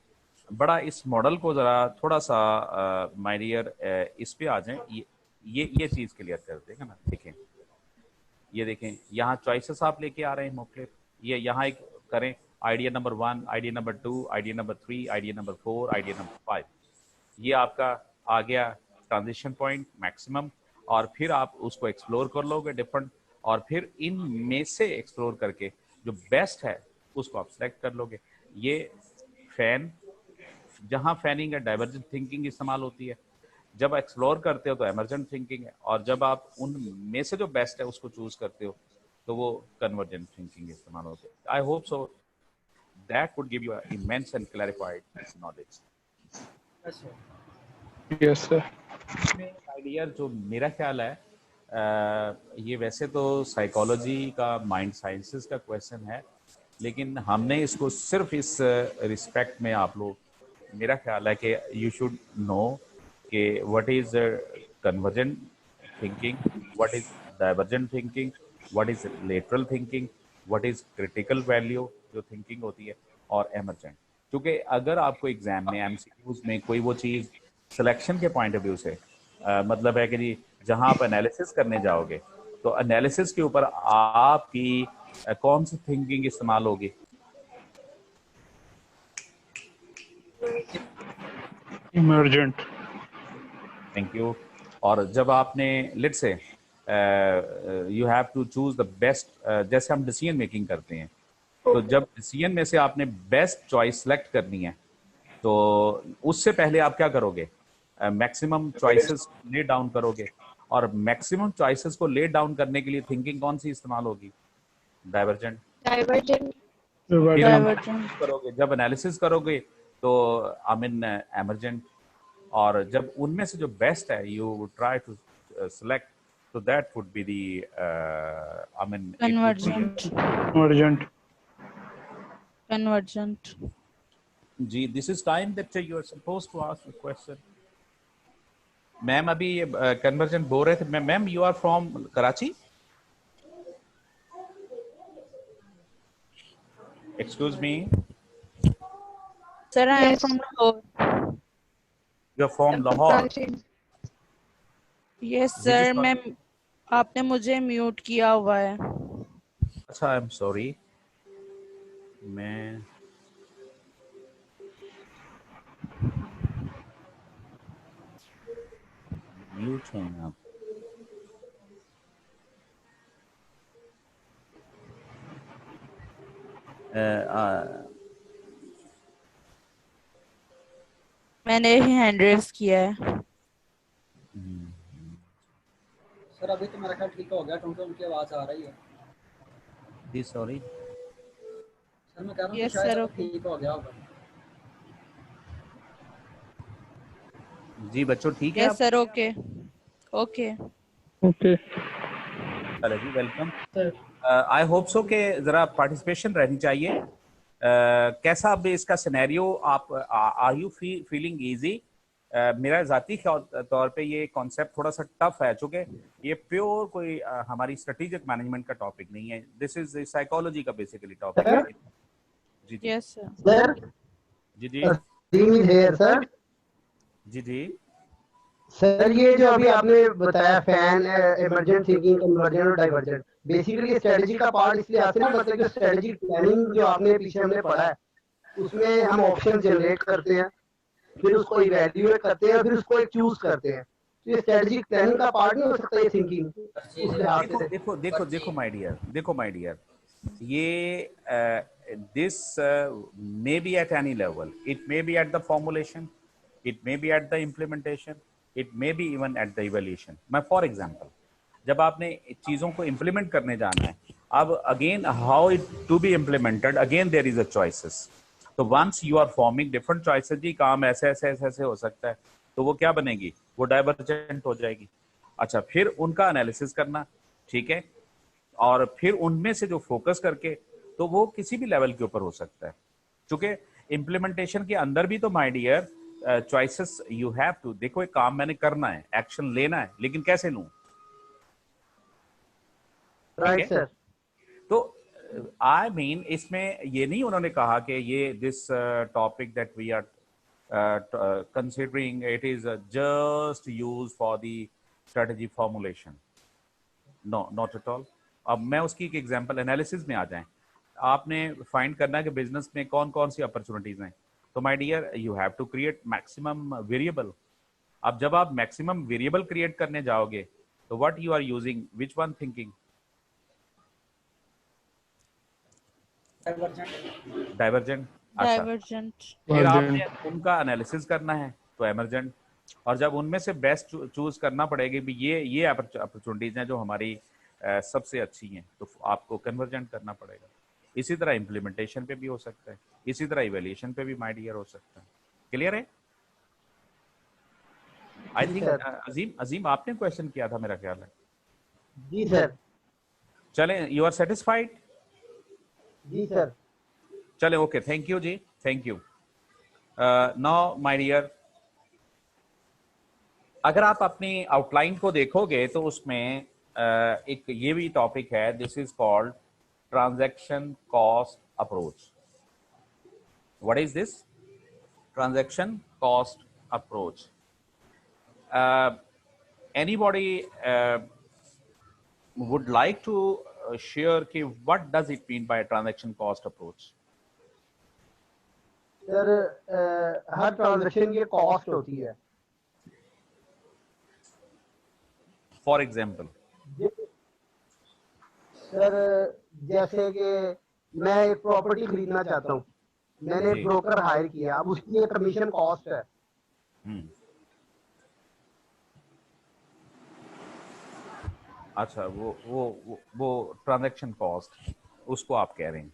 बड़ा इस मॉडल को जरा थोड़ा सा माय डियर इस पे आ जाएं, ये चीज क्लियर कर देगा ना। देखें ये देखें यहाँ चॉइसेस आप लेके आ रहे हैं मुख्तलिफ, ये यहाँ एक करें idea number 1, idea number 2, idea number 3, idea number 4, idea number 5, ये आपका आ गया ट्रांजिशन पॉइंट मैक्सिमम, और फिर आप उसको एक्सप्लोर कर लोगे डिफरेंट, और फिर इन में से एक्सप्लोर करके जो बेस्ट है उसको आप सेलेक्ट कर लोगे। ये फैन, जहां फैनिंग है डाइवर्जेंट थिंकिंग इस्तेमाल होती है, जब एक्सप्लोर करते हो तो एमर्जेंट थिंकिंग है, और जब आप उन में से जो बेस्ट है उसको चूज करते हो तो वो कन्वर्जेंट थिंकिंग इस्तेमाल होते हैं। आई hope so that would give you immense and clarified knowledge. Yes, sir. Yes, sir. Idea जो मेरा ख्याल है, ये वैसे तो साइकोलॉजी का, माइंड साइंसेस का क्वेश्चन है, लेकिन हमने इसको सिर्फ इस रिस्पेक्ट में आप लोग, मेरा ख्याल है कि यू शुड नो कि what is convergent thinking, what is divergent thinking, what is lateral thinking, what is critical value जो थिंकिंग होती है, और एमर्जेंट। क्योंकि अगर आपको एग्जाम में एमसीक्यूज में कोई वो चीज़ सिलेक्शन के पॉइंट ऑफ व्यू से मतलब है कि जी जहां आप एनालिसिस करने जाओगे तो एनालिसिस के ऊपर आपकी कौन सी थिंकिंग इस्तेमाल होगी? Emergent. Thank you. और जब आपने let's say you have to choose the best, जैसे हम डिसीजन मेकिंग करते हैं, तो जब डिसीजन में से आपने बेस्ट चॉइस सेलेक्ट करनी है तो उससे पहले आप क्या करोगे? मैक्सिमम चॉइसेस ले डाउन करोगे, और मैक्सिमम चॉइसेस को ले डाउन करने के लिए थिंकिंग कौन सी इस्तेमाल होगी? डाइवर्जेंट। Divergent. फिर आप Divergent. Divergent. करोगे, जब एनालिसिस करोगे तो आई मीन एमर्जेंट, और जब उनमें से जो बेस्ट है यू ट्राई टू सेलेक्ट, तो that would be the I mean it would be. Convergent. Emergent. Convergent. जी, this is time that you are supposed to ask a question. Ma'am अभी कन्वर्जेंट बोल रहे थे। Ma'am you are from Karachi? Excuse me, Sir, I am Yes. from Lahore. You are from Lahore? Yes, जी जी, sir. मैं आपने मुझे म्यूट किया हुआ है। अच्छा, आई एम सॉरी। मैं म्यूट हैं आप? मैंने ही हैंड रेस किया है। सर अभी तो मेरा ख्याल ठीक हो गया क्योंकि उनकी आवाज आ रही है। जी सॉरी। सर मैं कह रहा हूँ कि Yes, शायद sir. अब Okay. ठीक हो गया होगा। जी बच्चों ठीक है Yes, आप? sir. Okay. Okay. Okay. चलो जी, welcome. Sir I hope so कि जरा पार्टिसिपेशन रहनी चाहिए। कैसा अब इसका सिनेरियो, आप आर यू फीलिंग इजी? मेरा ज़ाती तौर पे ये कॉन्सेप्ट थोड़ा सा टफ है, चूँकि ये प्योर कोई हमारी स्ट्रेटेजिक मैनेजमेंट का टॉपिक नहीं है, दिस इज साइकोलॉजी का बेसिकली टॉपिक है। जी जी Yes, sir. Sir, जी जी team is here, sir. जी जी। सर ये जो अभी आपने बताया फैन इमरजेंट थिंकिंग कन्वर्जेंट और डाइवर्जेंट, बेसिकली स्ट्रेटजी का पार्ट इसलिए आते ना, मतलब कि स्ट्रेटजिक प्लानिंग जो आपने पीछे हमने पढ़ा है उसमें हम ऑप्शन जनरेट करते हैं, फिर उसको इवैल्यूएट करते हैं और फिर उसको एक चूज करते हैं। तो ये स्ट्रेटजिक प्लानिंग का पार्ट नहीं हो सकता ये थिंकिंग उस लिहाज देखो से? देखो देखो देखो माय डियर, देखो माय डियर, ये this may be at any level. It may be at the formulation, it may be at the implementation, it may be even at the evaluation. मैं for example, जब आपने चीज़ों को implement करने जाना है, अब again how it to be implemented, again there is a choices. तो once you are forming different choices, जी काम ऐसे ऐसे ऐसे ऐसे हो सकता है, तो वो क्या बनेगी? वो डाइवर्जेंट हो जाएगी। अच्छा, फिर उनका एनालिसिस करना, ठीक है, और फिर उनमें से जो फोकस करके, तो वो किसी भी लेवल के ऊपर हो सकता है, क्योंकि इम्प्लीमेंटेशन के अंदर भी तो my dear choices you have to. देखो एक काम मैंने करना है, एक्शन लेना है, लेकिन कैसे लूं? Right sir. तो आई मीन इसमें ये नहीं उन्होंने कहा कि ये this topic that we are considering it is just use for the strategy formulation, no not at all. अब मैं उसकी एक एग्जांपल, एनालिसिस में आ जाएं, आपने फाइंड करना है कि बिजनेस में कौन कौन सी अपॉर्चुनिटीज हैं, तो my dear you have to create maximum variable. अब जब आप मैक्सिमम वेरिएबल क्रिएट करने जाओगे तो what you are using, which one thinking? Divergent. अच्छा, Divergent. फिर Emergent. आपने उनका एनालिसिस करना है तो एमर्जेंट, और जब उनमें से बेस्ट चूज करना पड़ेगा भी ये अपॉर्चुनिटीज हैं जो हमारी सबसे अच्छी हैं, तो आपको कन्वर्जेंट करना पड़ेगा। इसी तरह इम्प्लीमेंटेशन पे भी हो सकता है, इसी तरह इवैल्यूएशन पे भी माय डियर हो सकता है। क्लियर है? आई थिंक अजीम आपने क्वेश्चन किया था मेरा ख्याल है। जी सर। चलें, यू आर सेटिस्फाइड? जी सर। चले, ओके, थैंक यू जी, thank you. Now my dear, अगर आप अपनी आउटलाइन को देखोगे तो उसमें एक ये भी टॉपिक है, this is called transaction cost approach. What is this? Transaction cost approach. Anybody would like to share कि what does it mean by transaction cost approach? Sir her transaction की कॉस्ट होती है। For example, सर जैसे कि मैं एक property खरीदना चाहता हूँ, मैंने जी। ब्रोकर हायर किया, अब उसकी एक कमीशन कॉस्ट है। अच्छा, वो ट्रांजैक्शन कॉस्ट, उसको आप कह रहे हैं।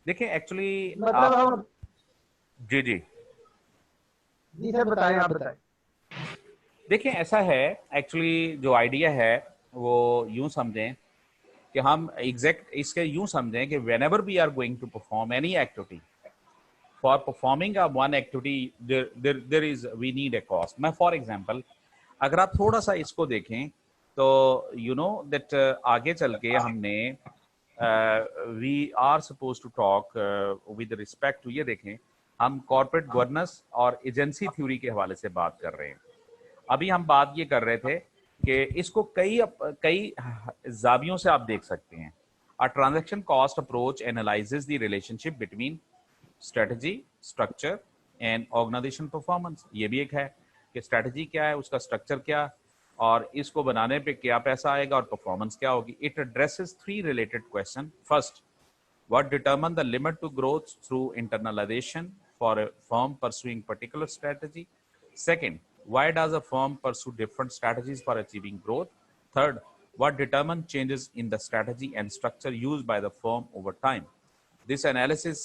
देखिए एक्चुअली मतलब हम जी जी जी सर बताएं, आप बताएं। देखिए ऐसा है, एक्चुअली जो आइडिया है वो यूं समझें कि हम एग्जैक्ट इसके यूं समझें कि whenever we are going to perform any activity, for performing a one activity there is we need a cost। मैं फॉर एग्जांपल अगर आप थोड़ा सा इसको देखें तो यू नो दैट आगे चल के हमने we are suppose to talk with respect to, ये देखें हम कॉर्पोरेट गवर्नेंस और एजेंसी थ्योरी के हवाले से बात कर रहे हैं। अभी हम बात ये कर रहे थे कि इसको कई जावियों से आप देख सकते हैं। A transaction cost approach analyses the relationship between strategy, structure and organisation performance. ये भी एक है कि स्ट्रेटजी क्या है, उसका स्ट्रक्चर क्या, और इसको बनाने पे क्या पैसा आएगा और परफॉर्मेंस क्या होगी। It addresses 3 related question. First, what determine the limit to growth through internalization for a firm pursuing particular strategy? Second, why does a firm pursue different strategies for achieving growth? Third, what determine changes in the strategy and structure used by the firm over time? This analysis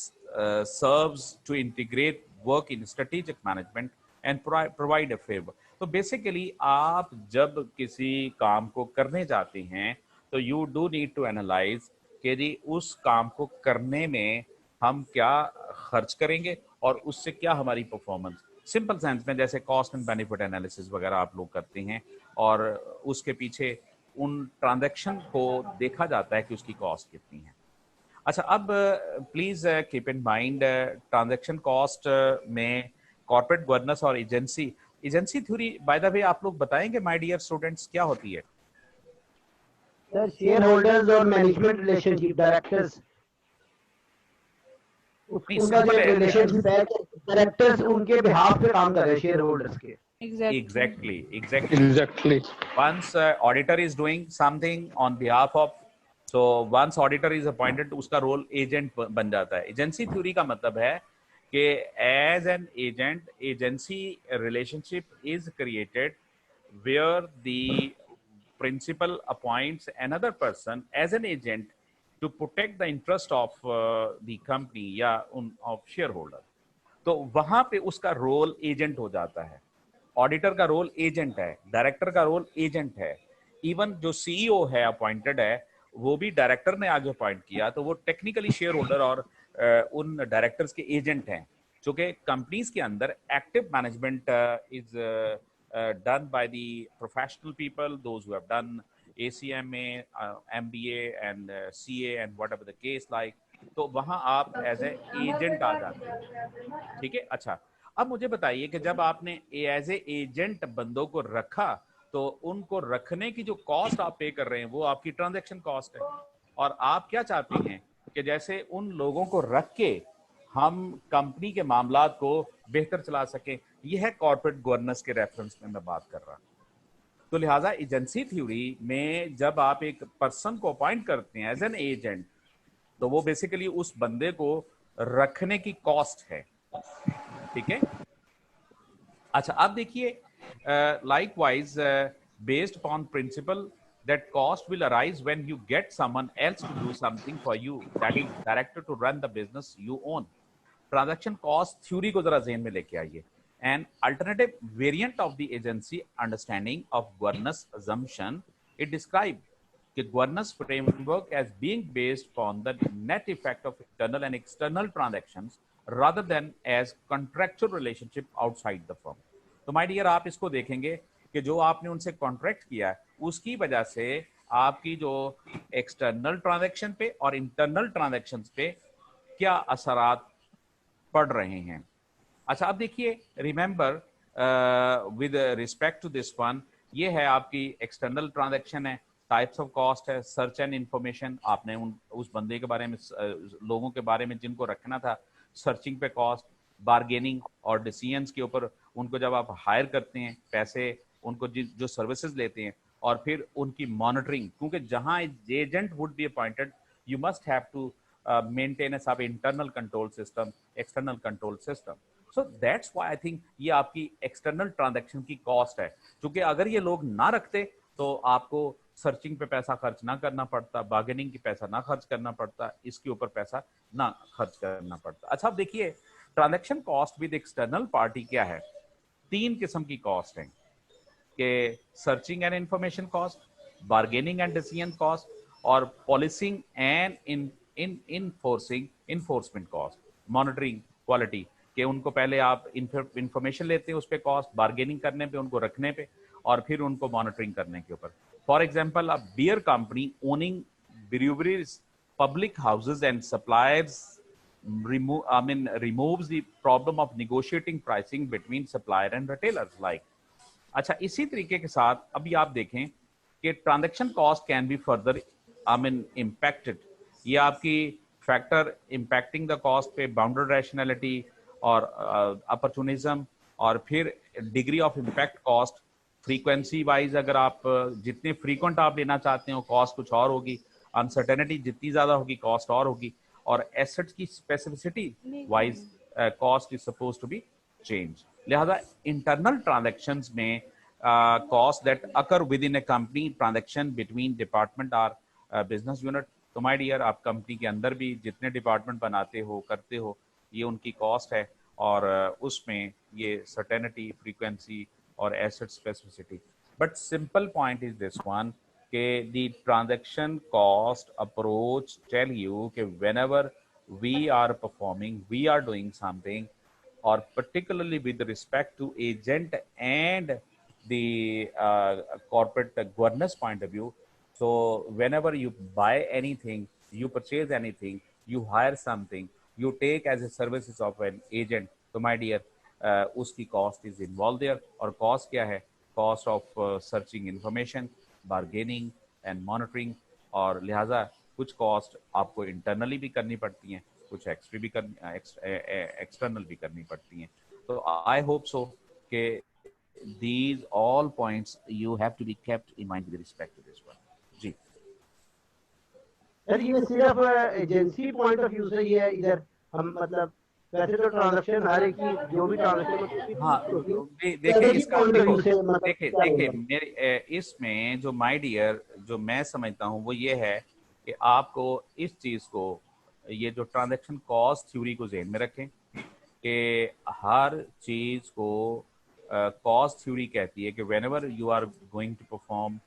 serves to integrate work in strategic management and provide a favor. तो basically आप जब किसी काम को करने जाते हैं तो you do need to analyse कि जी उस काम को करने में हम क्या खर्च करेंगे और उससे क्या हमारी परफॉर्मेंस, सिंपल सेंस में जैसे कॉस्ट एंड बेनिफिट एनालिसिस वगैरह आप लोग करते हैं, और उसके पीछे उन ट्रांजैक्शन को देखा जाता है कि उसकी कॉस्ट कितनी है। अच्छा, अब please keep in mind transaction cost में कॉर्पोरेट गवर्नेंस और agency theory, by the way आप लोग बताएंगे माय डियर स्टूडेंट्स क्या होती है? सर शेयर होल्डर्स और मैनेजमेंट रिलेशनशिप, डायरेक्टर्स, उनका जो रिलेशनशिप है, डायरेक्टर्स उनके बिहाफ पे काम कर रहे हैं शेयर होल्डर्स के। Exactly. Once auditor is doing something on behalf of, so once auditor is appointed, उसका रोल एजेंट बन जाता है। एजेंसी थ्योरी का मतलब है कि as an agent agency relationship is created where the principal appoints another person as an agent to protect the interest of the company या of shareholder। तो वहां पे उसका रोल एजेंट हो जाता है। ऑडिटर का रोल एजेंट है, डायरेक्टर का रोल एजेंट है, इवन जो सीईओ है अपॉइंटेड है वो भी डायरेक्टर ने आगे अपॉइंट किया, तो वो टेक्निकली शेयर होल्डर और उन डायरेक्टर्स के एजेंट हैं। चूंकि कंपनीज के अंदर active management is done by the professional people, those who have done ACMA, MBA and CA and whatever the case like, तो वहां आप एज ए एजेंट आ जाते हैं। ठीक है, अच्छा अब मुझे बताइए कि जब आपने एज ए एजेंट बंदों को रखा तो उनको रखने की जो कॉस्ट आप पे कर रहे हैं वो आपकी ट्रांजैक्शन कॉस्ट है, और आप क्या चाहते हैं कि जैसे उन लोगों को रख के हम कंपनी के मामलात को बेहतर चला सकें। यह है कॉर्पोरेट गवर्नेंस के रेफरेंस में मैं बात कर रहा। तो लिहाजा एजेंसी थ्योरी में जब आप एक पर्सन को अपॉइंट करते हैं एज एन एजेंट, तो वो बेसिकली उस बंदे को रखने की कॉस्ट है। ठीक है, अच्छा, अब देखिए, likewise, based upon principle that cost will arise when you get someone else to do something for you that is directed to run the business you own. Transaction cost theory को जरा ज़हन में लेके आइए. An alternative variant of the agency understanding of governance assumption, it described the governance framework as being based upon the net effect of internal and external transactions rather than as contractual relationship outside the firm. तो my dear, आप इसको देखेंगे कि जो आपने उनसे contract किया है उसकी वजह से आपकी जो एक्सटर्नल ट्रांजैक्शन पे और इंटरनल ट्रांजैक्शन पे क्या असरात पढ़ रहे हैं. अच्छा, अब देखिए, remember with respect to this one, ये है आपकी एक्सटर्नल ट्रांजैक्शन है, टाइप्स ऑफ कॉस्ट है, सर्च एंड इंफॉर्मेशन. आपने उस बंदे के बारे में, लोगों के बारे में जिनको रखना था, सर्चिंग पे कॉस्ट, बार्गेनिंग और डिसीजंस के ऊपर उनको जब आप हायर करते हैं, पैसे उनको जो सर्विसेज लेते हैं, और फिर उनकी मॉनिटरिंग, क्योंकि जहां agent would be appointed, you must have to maintain a sub internal control system, external control system. So that's why I think ये आपकी external transaction की cost है, क्योंकि अगर ये लोग ना रखते तो आपको सर्चिंग पे पैसा खर्च ना करना पड़ता, बार्गेनिंग की पैसा ना खर्च करना पड़ता, इसके ऊपर पैसा ना खर्च करना पड़ता. अच्छा, अब देखिए, transaction cost with external party क्या है. 3 किस्म की कॉस्ट है कि searching and information cost, bargaining and decision cost, और policing and enforcement cost, monitoring quality के उनको पहले आप इंफॉर्मेशन लेते हैं उस पर कॉस्ट, बार्गेनिंग करने पे, उनको रखने पे, और फिर उनको मॉनिटरिंग करने के ऊपर. For example, a beer company owning breweries, public houses and suppliers removes the problem of negotiating pricing between supplier and retailers like. अच्छा, इसी तरीके के साथ अभी आप देखें कि transaction cost can be further impacted. ये आपकी फैक्टर इम्पैक्टिंग द कॉस्ट पे बाउंडेड रैशनैलिटी और अपॉर्चुनिज्म, और फिर degree of impact cost, frequency wise, अगर आप जितने फ्रीक्वेंट आप लेना चाहते हो कॉस्ट कुछ और होगी, अनसर्टेनिटी जितनी ज्यादा होगी कॉस्ट और होगी, और एसेट्स की specificity wise cost is suppose to be change. लिहाजा इंटरनल ट्रांजैक्शंस में cost that occur within a company transaction between department or business unit. तो माय डियर, आप कंपनी के अंदर भी जितने डिपार्टमेंट बनाते हो, करते हो, ये उनकी कॉस्ट है, और उसमें ये सर्टेनिटी, फ्रीक्वेंसी और asset specificity. But simple point is this one के the transaction cost approach tell you कि whenever we are performing, we are doing something, or particularly with respect to agent and the corporate governance point of view. So whenever you buy anything, you purchase anything, you hire something, you take as a services of an agent, so my dear, uski cost is involved there. Or cost kya hai? Cost of searching information, bargaining and monitoring. और लिहाजा कुछ cost आपको internally भी करनी पड़ती हैं, कुछ external भी करनी पड़ती हैं. तो आई होप सो कि these all points you have to be kept in mind with respect to this one. जी सर, ये सिर्फ एजेंसी पॉइंट ऑफ व्यू से ही है, इधर हम मतलब वैसे तो ट्रांजैक्शन हर एक की जो भी ट्रांजैक्शन, हाँ, देखिए इसका, देखिए मेरे इसमें जो माय डियर, जो मैं समझता हूँ वो ये है कि आपको इस चीज़ को, ये जो ट्रांजैक्शन कॉस्ट थ्योरी को ज़हन में रखें कि हर चीज़ को कॉस्ट थ्योरी कहती है कि whenever you are going to perform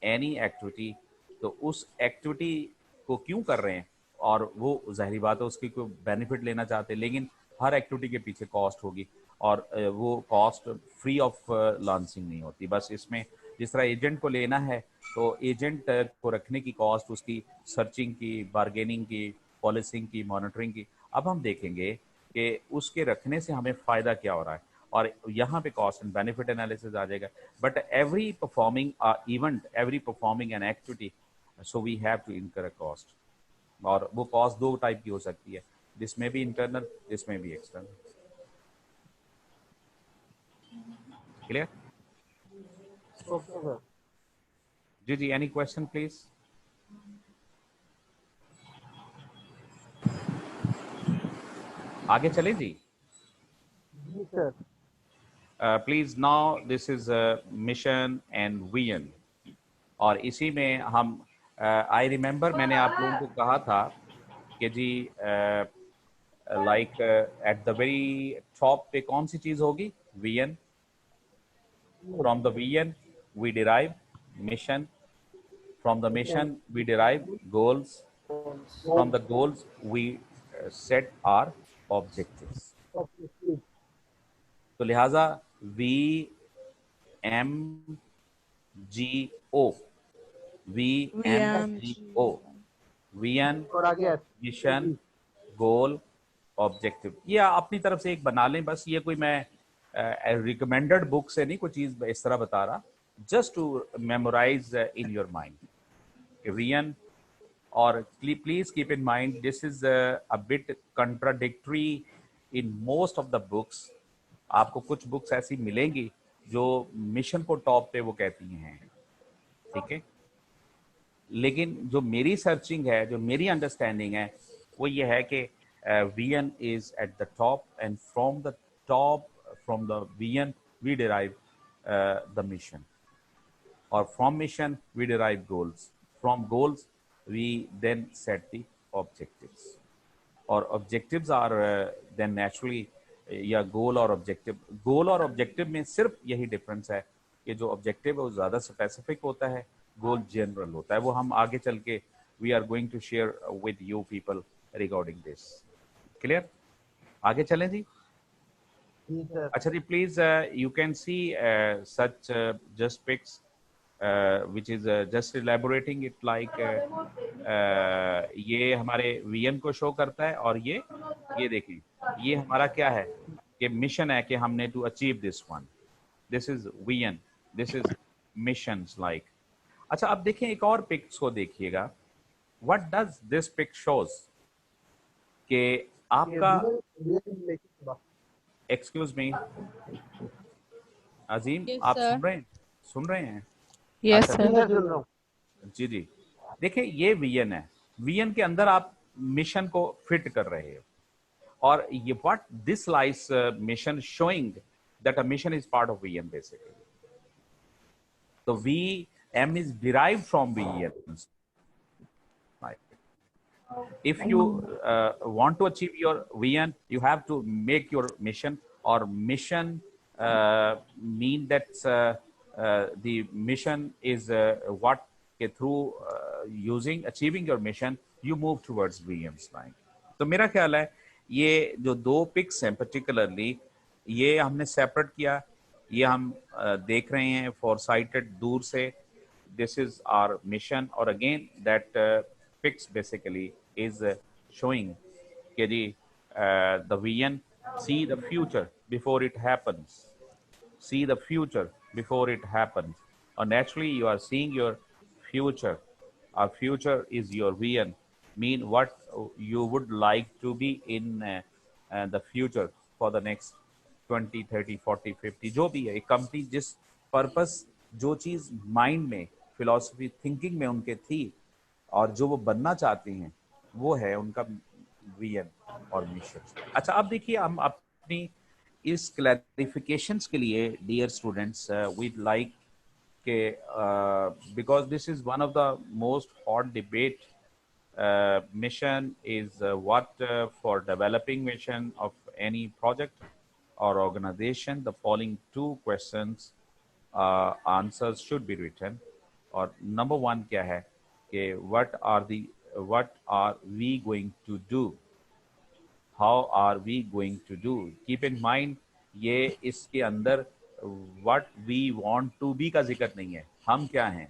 any activity, तो उस एक्टिविटी को क्यों कर रहे हैं, और वो जाहिर बात है उसकी कोई बेनिफिट लेना चाहते हैं, लेकिन हर एक्टिविटी के पीछे कॉस्ट होगी, और वो कॉस्ट फ्री ऑफ लॉन्चिंग नहीं होती. बस इसमें जिस तरह एजेंट को लेना है तो एजेंट को रखने की कॉस्ट उसकी सर्चिंग की, बार्गेनिंग की, पॉलिसिंग की, मॉनिटरिंग की. अब हम देखेंगे कि उसके रखने से हमें फ़ायदा क्या हो रहा है, और यहाँ पे कॉस्ट एंड बेनिफिट एनालिसिस आ जाएगा. But every performing event, every performing an activity, so we have to incur a cost. और वो कॉस्ट 2 टाइप की हो सकती है, दिस में भी इंटरनल, दिस में भी एक्सटर्नल. क्लियर? Okay sir. जी जी, एनी क्वेश्चन प्लीज. आगे चले जी. जी sir. Please now this is mission and vision, और इसी में हम आई रिमेम्बर मैंने आप लोगों को कहा था कि जी like at the very top पे कौन सी चीज होगी, vision. From the vision we derive mission, from the mission we derive goals, from the goals we set our objectives. तो लिहाजा वी एम जी ओ, वी एम जी ओ, vision, और आगे mission, गोल, objective. ये अपनी तरफ से एक बना लें बस. ये कोई मैं रिकमेंडेड बुक से नहीं कोई चीज इस तरह बता रहा, just to memorise in your mind. Vision, और please keep in mind this is a bit contradictory in most of the books. आपको कुछ बुक्स ऐसी मिलेंगी जो मिशन को टॉप पे वो कहती हैं, ठीक है, लेकिन जो मेरी सर्चिंग है, जो मेरी अंडरस्टैंडिंग है, वो ये है कि vision is at the top, and from the top, from the vision we derive the mission, और from mission we derive goals, from goals we then set the objectives, or objectives are then naturally या गोल और objective. गोल और objective में सिर्फ यही difference है कि जो ऑब्जेक्टिव है वो ज़्यादा स्पेसिफिक होता है, गोल जनरल होता है. वो हम आगे चल के we are going to share with you people regarding this. Clear? आगे चलें जी. अच्छा जी, please you can see such just pics which is just elaborating it like ये हमारे विजन को शो करता है, और ये देखिए ये हमारा क्या है कि मिशन है कि हमने to achieve this one. This is vision, this is missions like. अच्छा, अब देखें एक और पिक्स को देखिएगा. What does this pic shows कि आपका, एक्सक्यूज मी अजीम, Yes, आप sir. सुन रहे हैं? यस अच्छा, सर. जी जी. देखिए ये विजन है, विजन के अंदर आप मिशन को फिट कर रहे हो, और ये what this lies mission showing that a mission is part of vision basically. तो we am is derive from vision. If you want to achieve your vision, you have to make your mission, or mission mean that the mission is what through achieving your mission you move towards visions line. तो मेरा ख्याल है ये जो दो pics हैं particularly, ये हमने सेपरेट किया, ये हम देख रहे हैं फॉर साइटेड दूर से. This is our mission, or again that pics basically is showing कि जी the vision, see the future before it happens, see the future before it happens, or naturally you are seeing your future. Our future is your vision, mean what you would like to be in the future for the next 20, 30, 40, 50 जो भी है. एक company जिस purpose, जो चीज mind में, philosophy, thinking में उनके थी, और जो वो बनना चाहते हैं, वो है उनका विजन और मिशन. अच्छा, अब देखिए हम अपनी इस क्लैरिफिकेशंस के लिए डियर स्टूडेंट्स वीड लाइक के, because this is one of the most hot debate. mission is what for developing mission of any project or organization, the following two questions answers should be written. और number one क्या है कि what are we going to do, how are we going to do. keep in mind ये इसके अंदर what we want to be का जिक्र नहीं है. हम क्या हैं,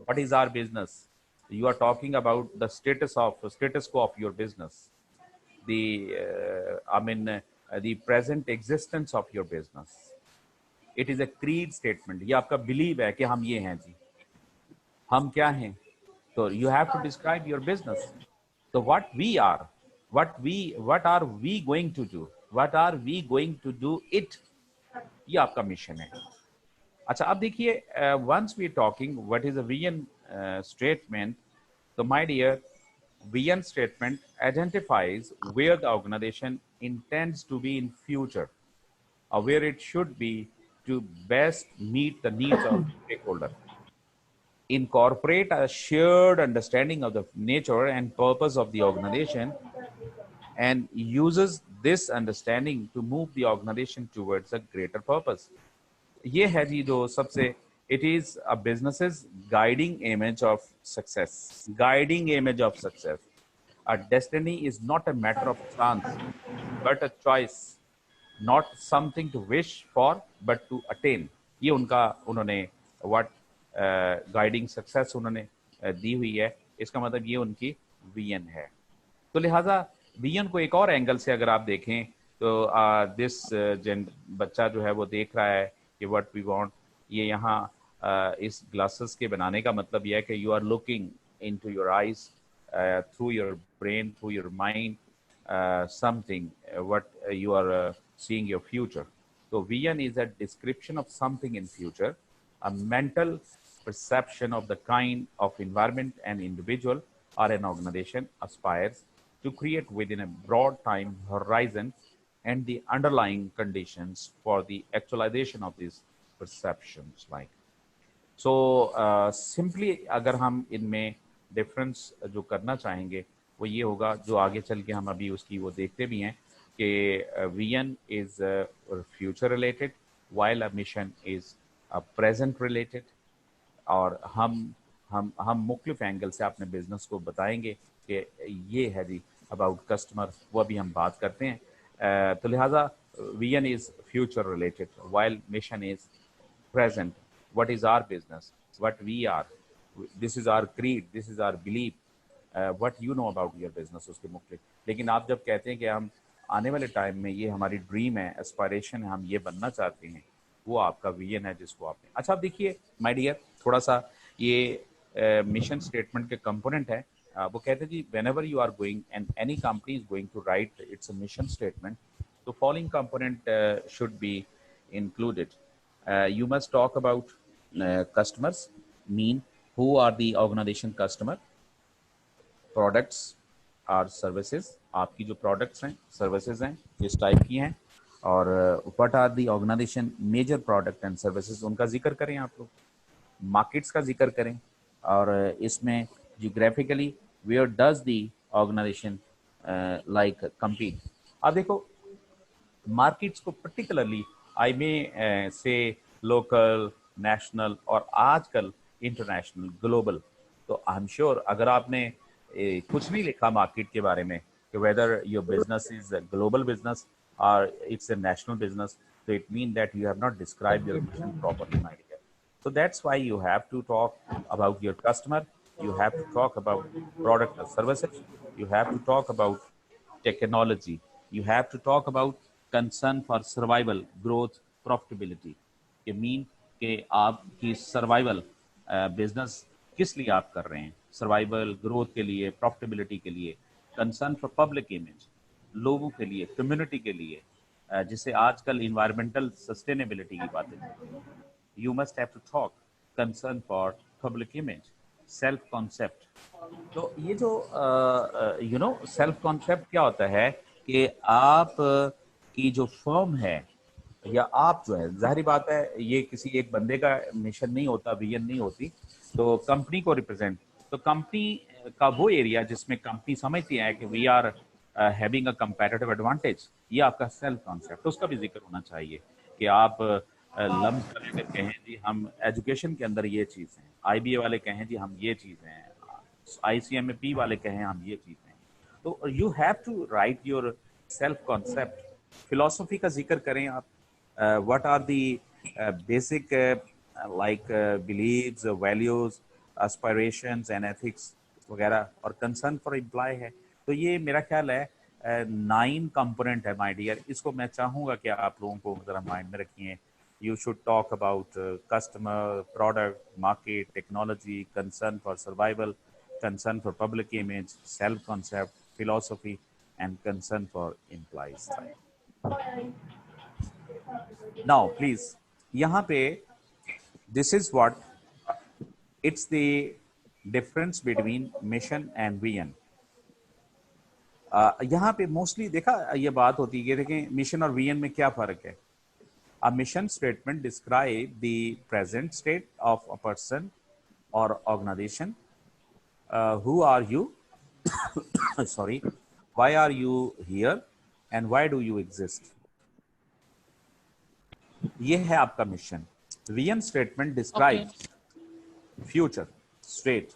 what is our business. You are talking about the status quo of your business, the present existence of your business. It is a creed statement. ये आपका belief है कि हम ये हैं जी, हम क्या हैं. So you have to describe your business. So what we are, what are we going to do, what are we going to do it, ये आपका मिशन है. अच्छा, अब देखिए once we talking what is a vision statement. So my dear, vision statement identifies where the organization intends to be in future. where it should be to best meet the needs of the stakeholder, incorporate a shared understanding of the nature and purpose of the organization, and uses this understanding to move the organization towards a greater purpose. ये है जी जो सबसे, it is a business's guiding image of success. Guiding image of success. A destiny is not a matter of chance, but a choice. Not something to wish for, but to attain. ये उनका उन्होंने what guiding success उन्होंने दी हुई है. इसका मतलब ये उनकी विजन है. तो लिहाजा विजन को एक और एंगल से अगर आप देखें तो दिस बच्चा जो है वो देख रहा है कि व्हाट वी वांट. ये यहाँ इस ग्लासेस के बनाने का मतलब यह है कि you are looking into your eyes, through your brain, through your mind, something what you are seeing your future. So vision is a description of something in future, a mental perception of the kind of environment an individual or an organization aspires to create within a broad time horizon and the underlying conditions for the actualization of these perceptions. Like so simply अगर हम इनमें difference जो करना चाहेंगे वो ये होगा, जो आगे चल के हम अभी उसकी वो देखते भी हैं कि vision is future related while a mission is present related. और हम मुख्तलिफ एंगल से अपने बिजनेस को बताएंगे कि ये है जी अबाउट कस्टमर, वो भी हम बात करते हैं. तो लिहाजा vision is future related while mission is present. What is our business? What we are? This is our creed. This is our belief. What you know about your business उसके मुख्तलिफ. लेकिन आप जब कहते हैं कि हम आने वाले टाइम में ये हमारी ड्रीम है, एस्पायरेशन है, हम ये बनना चाहते हैं, वो आपका विजन है जिसको आपने. अच्छा आप देखिए माय डियर, थोड़ा सा ये मिशन स्टेटमेंट के कंपोनेंट है. वो कहते हैं जी whenever you are going and any company is going to write its mission statement, तो following component should be included. You must talk about customers, mean who are the organisation customer, products और services, आपकी जो products हैं services हैं किस type की हैं, और what are the organisation major product and services, उनका जिक्र करें आप लोग. मार्केट्स का जिक्र करें, और इसमें geographically where does the organisation like compete. आप देखो मार्केट्स को पर्टिकुलरली आई में से लोकल, नेशनल और आजकल इंटरनेशनल, ग्लोबल. तो आई एम श्योर अगर आपने कुछ नहीं लिखा मार्केट के बारे में कि whether your business is a global business or it's a national business, so it means that you have not described your mission properly, my dear. So that's why you have to talk about your customer, you have to talk about product or services, you have to talk about technology, you have to talk about concern for survival, growth, profitability. ये mean कि आपकी survival business किस लिए आप कर रहे हैं, survival, growth के लिए, profitability के लिए, concern for public image, लोगों के लिए, कम्युनिटी के लिए, जिसे आजकल इन्वायरमेंटल सस्टेनेबिलिटी की बातें. You must have to talk concern for public image, self concept. तो ये जो यू नो सेल्फ कॉन्सेप्ट क्या होता है कि आप की जो फर्म है या आप जो है, जाहिर बात है ये किसी एक बंदे का मिशन नहीं होता, विजन नहीं होती, तो कंपनी को रिप्रेजेंट, तो कंपनी का वो एरिया जिसमें कंपनी समझती है कि we are having a comparative advantage, ये आपका सेल्फ कॉन्सेप्ट, तो उसका भी जिक्र होना चाहिए कि आप लम्स करके कहें जी हम एजुकेशन के अंदर ये चीज़ हैं, IBA वाले कहें जी हम ये चीज़ हैं, ICMP वाले कहें हम ये चीज़ हैं. तो you have to write your self concept. Philosophy का जिक्र करें आप, what are the basic like beliefs, values, aspirations and ethics वगैरह, और कंसर्न फॉर एम्प्लॉय है. तो ये मेरा ख्याल है 9 कंपोनेंट है माय डियर. इसको मैं चाहूँगा कि आप लोगों को ज़रा माइंड में रखिए. You should talk about customer, product, market, technology, concern for survival, concern for public image, self concept, philosophy and concern for employees. Now please यहाँ पे this is what it's the difference between mission and vision. यहाँ पे mostly देखा ये बात होती है कि देखें मिशन और विजन में क्या फ़र्क है. A mission statement describe the present state of a person or organization. Who are you? Sorry. Why are you here? And why do you exist? ये है आपका mission. Vision statement describes future state.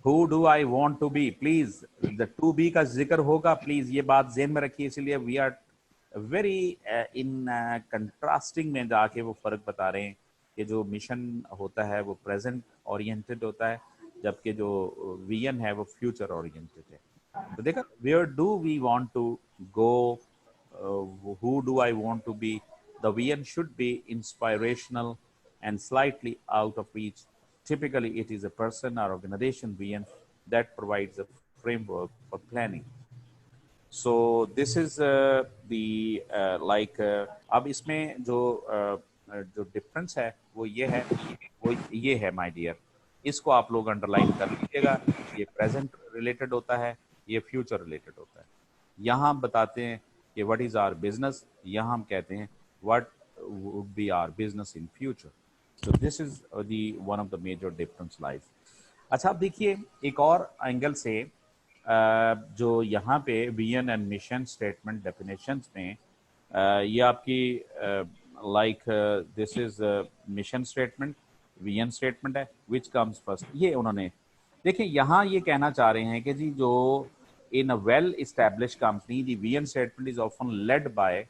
Who do I want to be? Please, the to be का जिक्र होगा. Please ये बात ज़हन में रखिए. इसलिए we are very in contrasting में जाके वो फर्क बता रहे हैं कि जो मिशन होता है वो प्रेजेंट ओरिएंटेड होता है, जबकि जो विजन है वो फ्यूचर ओरिएंटेड है. तो देखा, where do we want to go? Who do I want to be? The vision should be inspirational and slightly out of reach. Typically, it is a person or organization vision that provides a framework for planning. So this is the like अब इसमें जो difference है वो ये है my dear. इसको आप लोग अंडरलाइन कर लीजिएगा. ये प्रेजेंट रिलेटेड होता है, ये फ्यूचर रिलेटेड होता है. यहाँ हम बताते हैं कि व्हाट इज आवर बिजनेस, यहाँ हम कहते हैं what would be our business in future. So this is the one of the major difference life. अच्छा, आप देखिए एक और एंगल से जो यहाँ पे vision and mission statement definitions में ये आपकी like this is mission statement, vision statement है, विच कम्स फर्स्ट. ये उन्होंने देखिए यहाँ ये कहना चाह रहे हैं कि जी जो in a well establish company the vision statement is often led by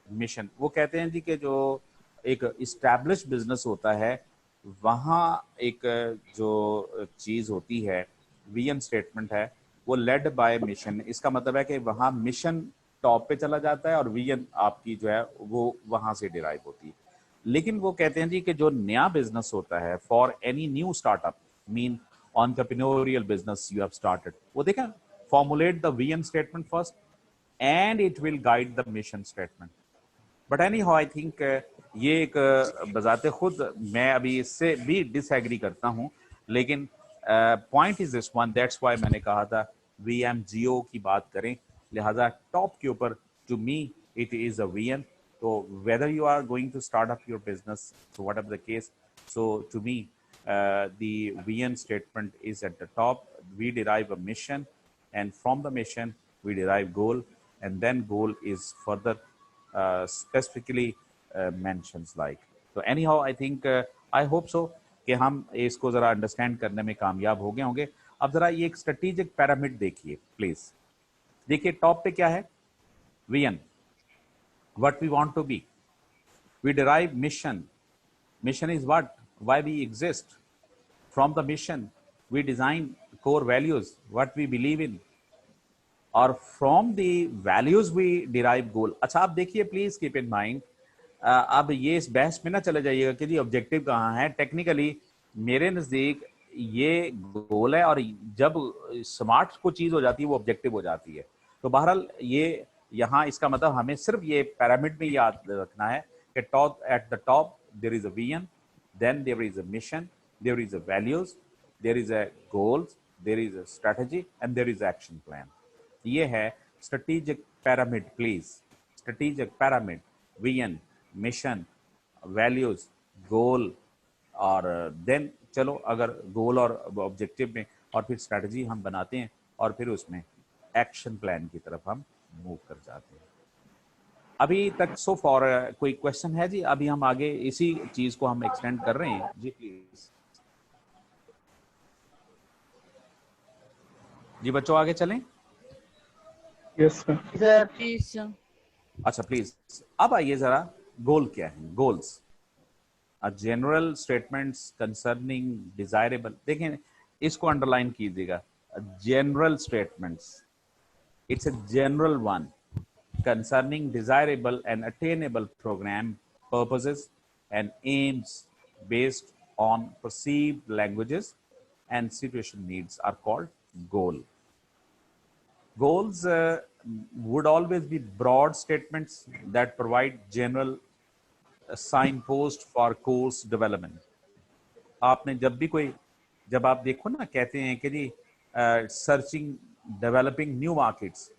mission. वो कहते हैं जी कि जो एक इस्टेब्लिश बिजनेस होता है वहाँ एक जो चीज़ होती है विजन स्टेटमेंट है वो लेड बाय मिशन. इसका मतलब है कि वहाँ मिशन टॉप पे चला जाता है और विजन आपकी जो है वो वहाँ से डिराइव होती है. लेकिन वो कहते हैं जी कि जो नया बिजनेस होता है for any new startup mean entrepreneurial business you have started, वो देखा, formulate the vision statement first and it will guide the mission statement. But anyhow I think ये एक बजाते खुद मैं अभी इससे भी डिसएग्री करता हूँ, लेकिन point is this one. That's why मैंने कहा था VMGO की बात करें, लिहाजा टॉप के ऊपर to me it is a vision. तो whether you are going to start up your business, so whatever the case, so to me the vision statement is at the top. We derive a mission, and from the mission we derive goal, and then goal is further specifically mentions like. So anyhow I think I hope so कि हम इसको जरा understand करने में कामयाब हो गए होंगे. अब जरा ये एक स्ट्रेटेजिक पैरामिड देखिए प्लीज. देखिए टॉप पे क्या है, vision, what we want to be. We derive mission. Mission is what, why we exist. From the mission we design core values, what we believe in, or from the values we derive goal. अच्छा आप देखिए please keep in mind. अब ये इस बहस में ना चले जाइएगा कि जी ऑब्जेक्टिव कहाँ है. टेक्निकली मेरे नज़दीक ये गोल है और जब स्मार्ट को चीज़ हो जाती है वो ऑब्जेक्टिव हो जाती है. तो बहरहाल ये यहाँ इसका मतलब हमें सिर्फ ये पैरामिड में याद रखना है कि top at the top there is a vision, then there is a mission, there is a values, there is a goals, there is a strategy, and there is action plan. ये है strategic pyramid please. strategic pyramid, vision, mission, values, goal, और then चलो अगर goal और objective में और फिर strategy हम बनाते हैं और फिर उसमें action plan की तरफ हम move कर जाते हैं. अभी तक सो फॉर कोई क्वेश्चन है जी? अभी हम आगे इसी चीज को हम एक्सटेंड कर रहे हैं जी. प्लीज जी बच्चों आगे चलें. Yes sir. Please sir. अच्छा प्लीज अब आइए जरा, गोल क्या है? Goals a general statements concerning desirable. देखें इसको अंडरलाइन कीजिएगा. General statements, it's a general one concerning desirable and attainable program purposes and aims based on perceived languages and situation needs are called goal. Goals would always be broad statements that provide general signpost for course development. आपने जब आप देखो ना कहते हैं कि जी searching developing new markets,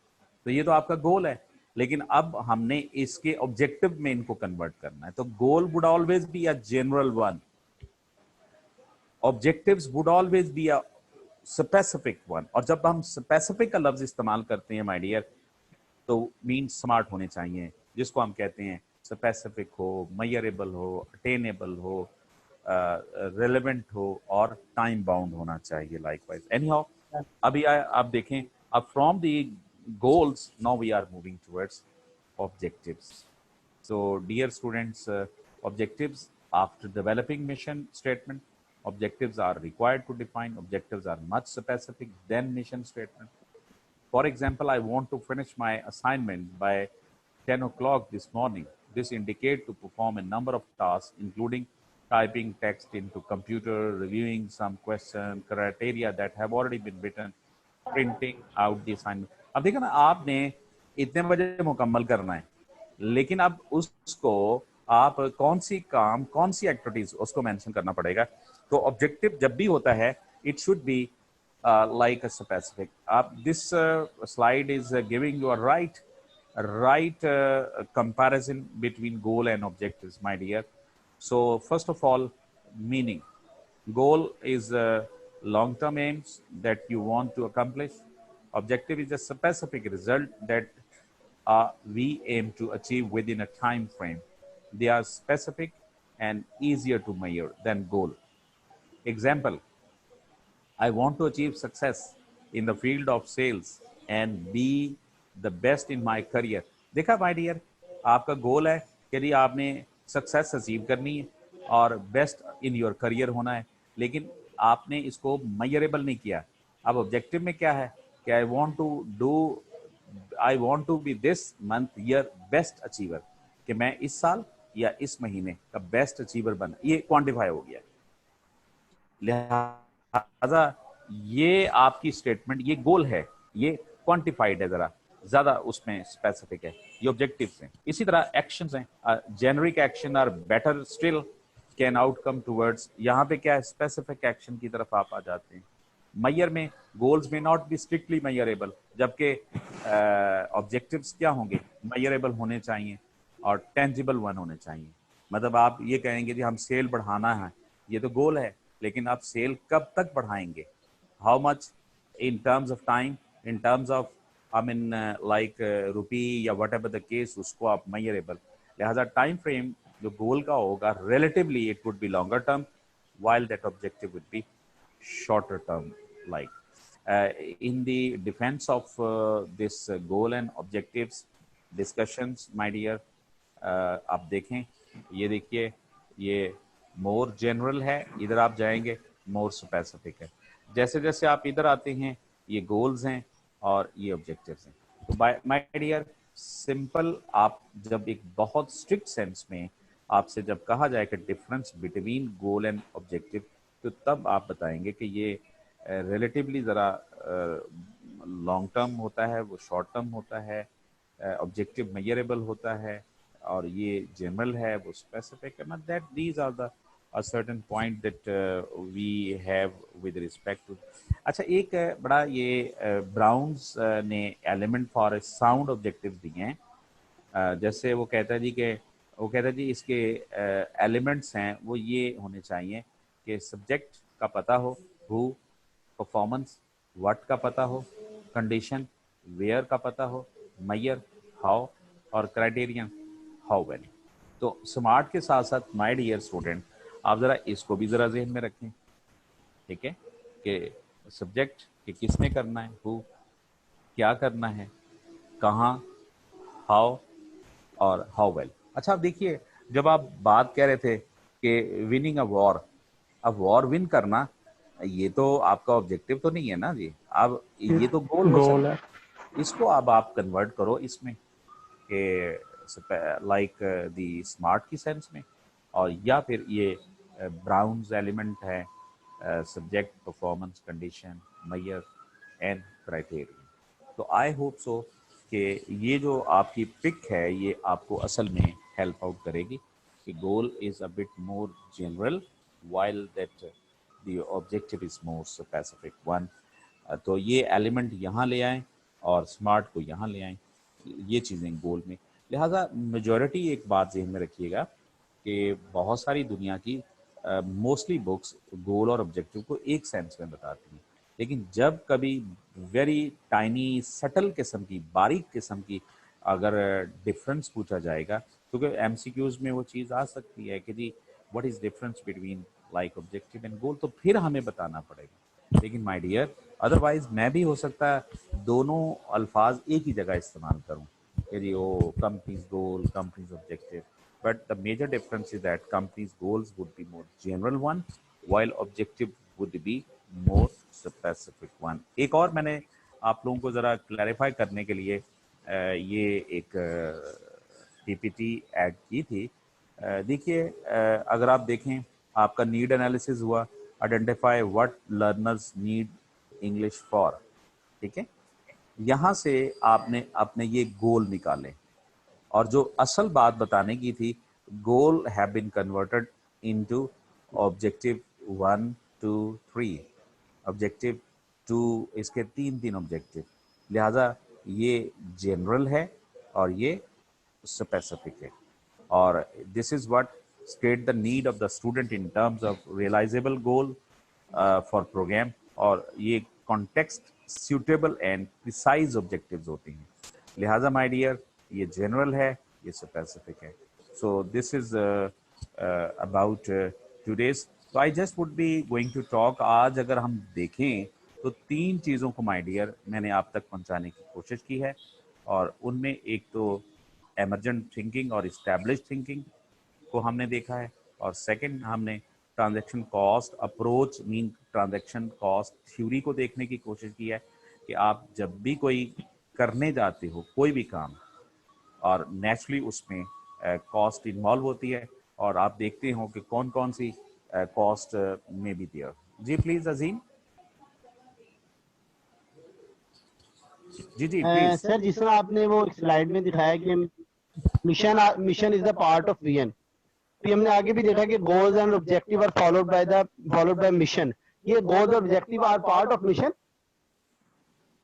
तो ये तो आपका गोल है. लेकिन अब हमने इसके ऑब्जेक्टिव में इनको कन्वर्ट करना है। तो goal would always be a general one, objectives would always be a specific one. और जब हम स्पेसिफिक का लफ्ज इस्तेमाल करते हैं माय डियर, तो मीन स्मार्ट होने चाहिए, जिसको हम कहते हैं स्पेसिफिक हो, मेजरेबल हो, अटेनेबल हो, रेलेवेंट हो और टाइम बाउंड होना चाहिए लाइकवाइज। एनी हाउ, अभी आप देखें, अब from the goals now we are moving towards objectives. So dear students, objectives after developing mission statement, objectives are required to define. Objectives are much specific than mission statement. For example, I want to finish my assignment by 10 o'clock this morning. This indicates to perform a number of tasks, including typing text into computer, reviewing some question criteria that have already been written, printing out the assignment. अब देखो ना, आपने इतने बजे मुकम्मल करना है, लेकिन अब उसको आप कौन सी काम, कौन सी एक्टिविटीज, उसको मेंशन करना पड़ेगा। तो ऑब्जेक्टिव जब भी होता है, it should be like a specific. This slide is giving you a right comparison between goal and objectives, my dear. So first of all, meaning. Goal is long-term aims that you want to accomplish. Objective is a specific result that we aim to achieve within a time frame. They are specific and easier to measure than goal. Example, I want to achieve success in the field of sales and be the best in my career. देखा my dear, आपका गोल है कि यदि आपने success achieve करनी है और best in your career होना है, लेकिन आपने इसको मेजरेबल नहीं किया। अब ऑब्जेक्टिव में क्या है कि I want to be this month year best achiever, कि मैं इस साल या इस महीने का बेस्ट अचीवर बना, ये क्वांटिफाई हो गया। लिहाजा ये आपकी स्टेटमेंट, ये गोल है, ये क्वांटिफाइड है, जरा ज्यादा उसमें स्पेसिफिक है, ये ऑब्जेक्टिव्स हैं। इसी तरह एक्शंस हैं, generic action are better still can outcome towards, यहाँ पे क्या है, स्पेसिफिक एक्शन की तरफ आप आ जाते हैं। मेजर में गोल्स में नॉट बी स्ट्रिक्टली मेजरेबल, जबकि ऑब्जेक्टिव्स क्या होंगे, मेजरेबल होने चाहिए और टेंजिबल वन होने चाहिए। मतलब आप ये कहेंगे कि हम सेल बढ़ाना है, ये तो गोल है, लेकिन आप सेल कब तक बढ़ाएंगे, how much, in terms of time, in terms of like rupee या वट एवर द केस, उसको आप मेजरेबल। लिहाजा टाइम फ्रेम जो गोल का होगा, relatively it would B longer term, while that objective would be shorter term. Like in the defense of this goal and objectives discussions, my dear, आप देखें, ये देखिए, ये मोर जनरल है, इधर आप जाएंगे मोर स्पेसिफिक है। जैसे जैसे आप इधर आते हैं, ये गोल्स हैं और ये ऑब्जेक्टिव्स हैं। तो माय डियर, सिंपल, आप जब एक बहुत स्ट्रिक्ट सेंस में आपसे जब कहा जाए कि difference between goal and objective, तो तब आप बताएंगे कि ये रिलेटिवली ज़रा लॉन्ग टर्म होता है, वो शॉर्ट टर्म होता है, ऑब्जेक्टिव मेजरेबल होता है, और ये जनरल है, वो स्पेसिफिक है। That these are the a certain point that we have with respect to। अच्छा, एक बड़ा ये ब्राउन्स ने element for a sound objective दिए हैं। जैसे वो कहता है जी कि इसके एलिमेंट्स हैं वो ये होने चाहिए कि सब्जेक्ट का पता हो, हु, परफॉर्मेंस, व्हाट का पता हो, कंडीशन, वेयर का पता हो, मेजर, हाउ, और क्राइटेरियन, हाउ वेल। तो स्मार्ट के साथ साथ माय डियर स्टूडेंट, आप ज़रा इसको भी ज़रा जहन में रखें, ठीक है, कि सब्जेक्ट कि किसने करना है, हु, क्या करना है, कहाँ, हाउ और हाउ वेल। अच्छा, आप देखिए, जब आप बात कह रहे थे कि विनिंग अ वॉर विन करना, ये तो आपका ऑब्जेक्टिव तो नहीं है ना जी। अब ये तो गोल है। इसको अब आप कन्वर्ट करो इसमें कि लाइक द स्मार्ट की सेंस में, और या फिर ये ब्राउन्स एलिमेंट है, subject, performance, condition, measure and criteria. तो आई होप सो कि ये जो आपकी पिक है, ये आपको असल में हेल्प आउट करेगी कि goal is a bit more general while that the objective is more specific one। तो ये एलिमेंट यहाँ ले आएं और स्मार्ट को यहाँ ले आएं। ये चीज़ें गोल में। लिहाजा मेजॉरिटी एक बात ज़हन में रखिएगा कि बहुत सारी दुनिया की मोस्टली बुक्स गोल और ऑब्जेक्टिव को एक सेंस में बताती हैं, लेकिन जब कभी वेरी टाइनी सटल किस्म की, बारीक किस्म की अगर डिफरेंस पूछा जाएगा, क्योंकि एमसीक्यूज में वो चीज़ आ सकती है कि जी what is difference between like objective and goal, तो फिर हमें बताना पड़ेगा। लेकिन माय डियर, अदरवाइज मैं भी हो सकता है दोनों अल्फाज एक ही जगह इस्तेमाल करूं कि जी वो companies goal, companies objective, but the major difference is that companies goals would be more general one while objective would be more specific one। एक और मैंने आप लोगों को जरा क्लैरिफाई करने के लिए ये एक पीपीटी ऐड की थी। देखिए, अगर आप देखें, आपका नीड एनालिसिस हुआ, identify what learners need English for, ठीक है। यहाँ से आपने अपने ये गोल निकाले, और जो असल बात बताने की थी, goal have been converted into objective 1 2 3, objective 2, इसके तीन ऑब्जेक्टिव। लिहाजा ये जनरल है और ये स्पेसिफिक है, और this is what state the need of the student in terms of realisable goal for programme, और ये context suitable and precise objectives होते हैं। लिहाजा माय डियर, ये जनरल है, ये स्पेसिफिक है। So this is about today's. तो I just would be going to talk, आज अगर हम देखें तो 3 चीज़ों को माय डियर मैंने आप तक पहुंचाने की कोशिश की है, और उनमें एक तो एमर्जेंट थिंकिंग और इस्टेब्लिश थिंकिंग को हमने देखा है, और सेकंड हमने transaction cost approach mean transaction cost theory को देखने की कोशिश की है कि आप जब भी कोई करने जाते हो कोई भी काम, और नेचुरली उसमें कॉस्ट इन्वॉल्व होती है, और आप देखते हो कि कौन कौन सी कॉस्ट में भी दिया। जी प्लीज अजीम। जी प्लीज सर, जिस तरह आपने वो स्लाइड में दिखाया कि mission is the part of vision, तो हमने आगे भी देखा कि goals and objective are followed by mission. ये गोल्स और objective are part of mission.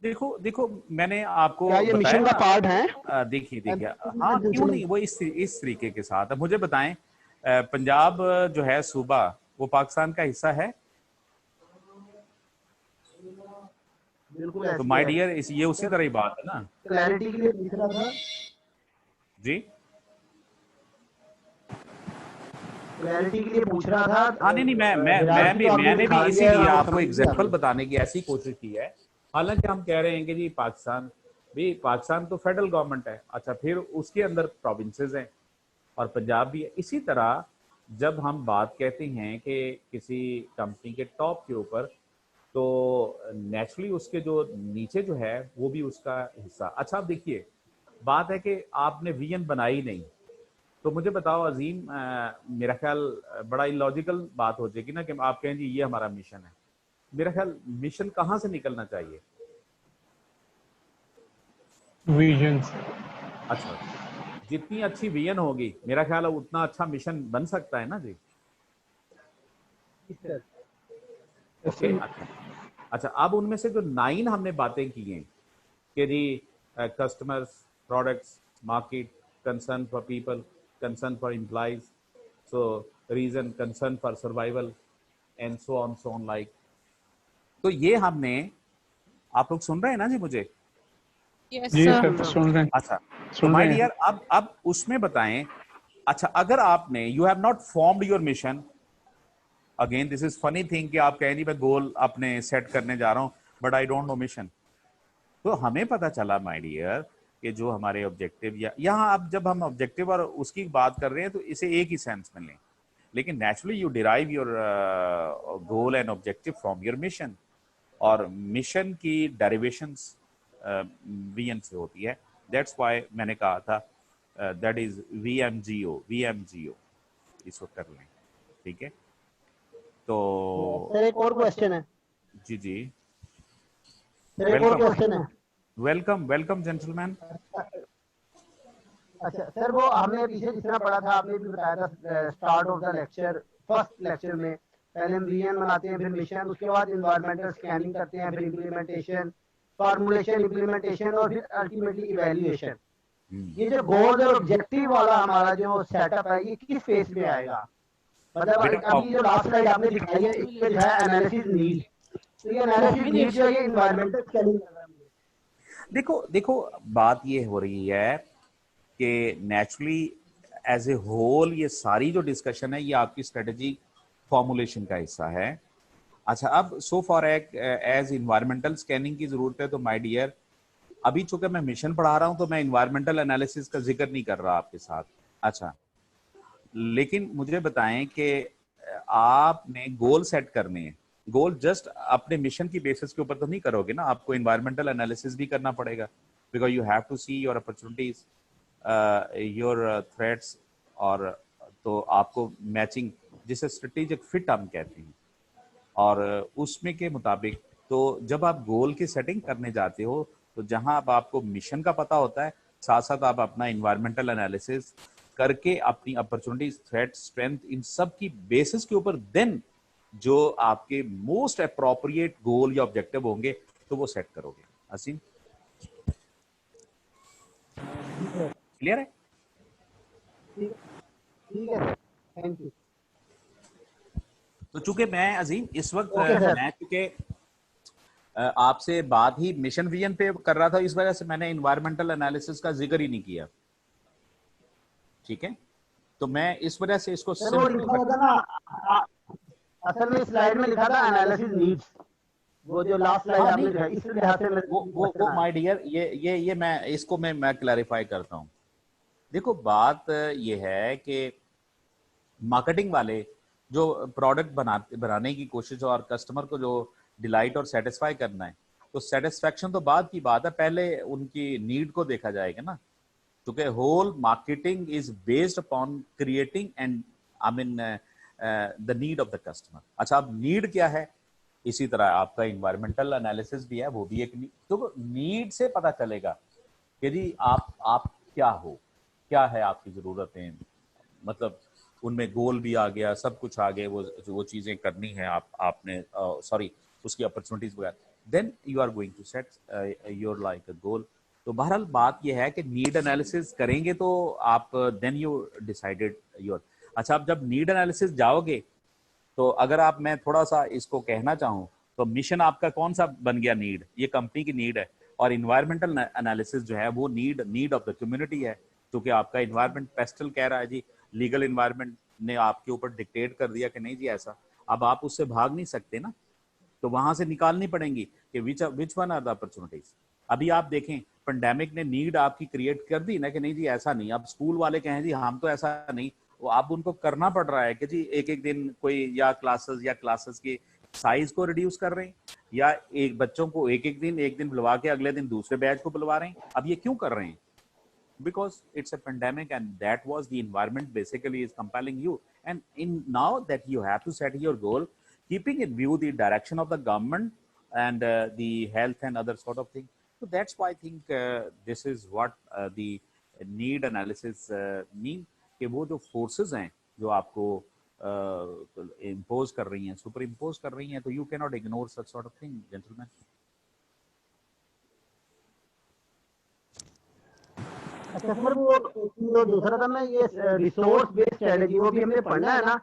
देखो मैंने आपको क्या ये मिशन का पार्ट है? देखिए हाँ, क्यों नहीं, वो इस तरीके के साथ। मुझे बताएं, पंजाब जो है सूबा, वो पाकिस्तान का हिस्सा है? बिल्कुल। तो माय डियर, ये उसी तरह ही बात है ना। क्लैरिटी के लिए पूछ रहा था जी, क्लैरिटी के लिए पूछ रहा था। हाँ नहीं मैंने भी इसीलिए आपको एग्जांपल बताने की ऐसी कोशिश की है। हालांकि हम कह रहे हैं कि जी पाकिस्तान तो फेडरल गवर्नमेंट है, अच्छा फिर उसके अंदर प्रोविंसेस हैं और पंजाब भी है। इसी तरह जब हम बात कहते हैं कि किसी कंपनी के टॉप के ऊपर, तो नेचुरली उसके जो नीचे जो है वो भी उसका हिस्सा। अच्छा अब देखिए, बात है कि आपने विजन बनाई नहीं, तो मुझे बताओ अजीम, मेरा ख्याल बड़ा इलॉजिकल बात हो जाएगी ना कि आप कहें जी ये हमारा मिशन है। मेरा ख्याल मिशन कहाँ से निकलना चाहिए? विजन। अच्छा, जितनी अच्छी विजन होगी मेरा ख्याल है उतना अच्छा मिशन बन सकता है ना जी। ओके, अच्छा अब उनमें से जो 9 हमने बातें की हैं कि जी customers, products, market, concern for people, concern for employees, so reason, concern for survival and so on like. तो ये हमने, आप लोग सुन रहे हैं ना जी मुझे? यस जी सर। सर, सुन रहे हैं। अच्छा, तो सुन माय रहे हैं। डियर, अब उसमें बताएं, अच्छा अगर आपने you have not formed your mission, again this is funny thing कि आप कहें जी मैं गोल अपने सेट करने जा रहा हूं but I don't know mission. तो हमें पता चला माय डियर कि जो हमारे ऑब्जेक्टिव, या यहाँ अब जब हम ऑब्जेक्टिव और उसकी बात कर रहे हैं तो इसे एक ही सेंस में लें, लेकिन naturally you derive your goal and objective from your mission, और मिशन की डेरिवेशंस विजन से होती है। दैट्स व्हाई मैंने कहा था दैट इज वीएमजीओ, इसको कर लें, ठीक है। तो सर एक और क्वेश्चन है। जी सर एक और क्वेश्चन है। Welcome gentleman. अच्छा सर, वो हमने पीछे जितना पढ़ा था, आपने भी बताया था start of the lecture, first lecture में पहले हम विजन बनाते हैं, फिर मिशन, उसके बाद एनवायरमेंटल स्कैनिंग करते हैं, फिर इम्प्लीमेंटेशन, फॉर्मुलेशन, इम्प्लीमेंटेशन और फिर अल्टीमेटली इवैल्यूएशन। ये जो गोल और ऑब्जेक्टिव वाला हमारा जो सेटअप है ये किस फेज में आएगा? मतलब बेटा अभी जो लास्ट स्लाइड आपने दिखाई है इसमें जो है एनालिसिस नीड, तो ये एनालिसिस नीड जो है ये एनवायरमेंटल स्कैनिंग लग रहा है मुझे। देखो देखो, बात ये हो रही है कि नेचुरली एज ए होल ये सारी जो डिस्कशन है ये आपकी स्ट्रेटेजी फॉर्मुलेशन का हिस्सा है। अच्छा, अब so for as environmental scanning की जरूरत है तो माय डियर, अभी चूंकि मैं मिशन पढ़ा रहा हूं तो मैं इन्वायरमेंटल एनालिसिस का जिक्र नहीं कर रहा आपके साथ। अच्छा, लेकिन मुझे बताएं कि आपने गोल सेट करने हैं। गोल जस्ट अपने मिशन की बेसिस के ऊपर तो नहीं करोगे ना, आपको इन्वायरमेंटल एनालिसिस भी करना पड़ेगा, because you have to see your opportunities, your threats, और तो आपको मैचिंग, जिसे स्ट्रेटेजिक फिट हम कहते हैं, और उसमें के मुताबिक तो जब आप गोल की सेटिंग करने जाते हो तो जहां अब आपको मिशन का पता होता है, साथ साथ आप अपना इन्वायरमेंटल एनालिसिस करके अपनी अपॉर्चुनिटीज, थ्रेट, स्ट्रेंथ, इन सब की बेसिस के ऊपर देन जो आपके मोस्ट अप्रोप्रिएट गोल या ऑब्जेक्टिव होंगे तो वो सेट करोगे। असीम, क्लियर है? ठीक है, थैंक यू। तो चूंकि मैं अजीम इस वक्त ओके सर। मैं चूंकि आपसे बात ही मिशन विजन पे कर रहा था, इस वजह से मैंने इन्वायरमेंटल एनालिसिस का जिक्र ही नहीं किया। ठीक है, तो मैं इस वजह से इसको सर वो लिखा हुआ था ना, असल में स्लाइड में लिखा था एनालिसिस नीड्स, वो जो लास्ट स्लाइड हाँ आपने नहीं, दिखाई, इस लिहाज से वो माय डियर, ये मैं इसको मैं क्लैरिफाई करता हूँ। देखो, बात ये है कि मार्केटिंग वाले जो प्रोडक्ट बनाने की कोशिश और कस्टमर को जो डिलाइट और सेटिस्फाई करना है, तो सेटिस्फेक्शन तो बाद की बात है, पहले उनकी नीड को देखा जाएगा ना, क्योंकि whole marketing is based upon creating and I mean the need of the customer. अच्छा, अब नीड क्या है, इसी तरह आपका इन्वायरमेंटल एनालिसिस भी है, वो भी एक नीड, तो नीड से पता चलेगा कि जी आप क्या हो, क्या है आपकी जरूरतें, मतलब उनमें गोल भी आ गया, सब कुछ आ गए, वो चीजें करनी है आपने, सॉरी, उसकी अपॉर्चुनिटीज वगैरह, then you are going to set your like a goal. तो बहरहाल बात यह है कि नीड एनालिसिस करेंगे तो आप देन यू डिसाइडेड योर। अच्छा, आप जब नीड एनालिसिस जाओगे तो अगर आप, मैं थोड़ा सा इसको कहना चाहूँ तो मिशन आपका कौन सा बन गया, नीड, ये कंपनी की नीड है, और इन्वायरमेंटल एनालिसिस जो है वो नीड ऑफ द कम्युनिटी है, क्योंकि आपका इन्वायरमेंट पेस्टल कह रहा है जी, लीगल इन्वायरमेंट ने आपके ऊपर डिक्टेट कर दिया कि नहीं जी ऐसा, अब आप उससे भाग नहीं सकते ना, तो वहां से निकालनी पड़ेंगी कि which one are the opportunities. अभी आप देखें, पेंडेमिक ने नीड आपकी क्रिएट कर दी ना कि नहीं जी ऐसा नहीं, अब स्कूल वाले कहें जी हम तो ऐसा नहीं, वो अब उनको करना पड़ रहा है कि जी एक एक दिन कोई या क्लासेस की साइज को रिड्यूस कर रहे हैं, या एक बच्चों को एक दिन बुलवा के अगले दिन दूसरे बैच को बुलवा रहे हैं। अब ये क्यों कर रहे हैं? because it's a pandemic and that was the environment basically is compelling you, and in now that you have to set your goal keeping in view the direction of the government and the health and other sort of thing. So that's why I think this is what the need analysis mean, कि वो जो forces हैं जो आपको impose कर रही हैं, super impose कर रही हैं, तो you cannot ignore such sort of thing, gentlemen. अच्छा सर, वो जो दूसरा था मैं, ये रिसोर्स बेस्ड स्ट्रेटेजी वो भी हमने पढ़ना है ना,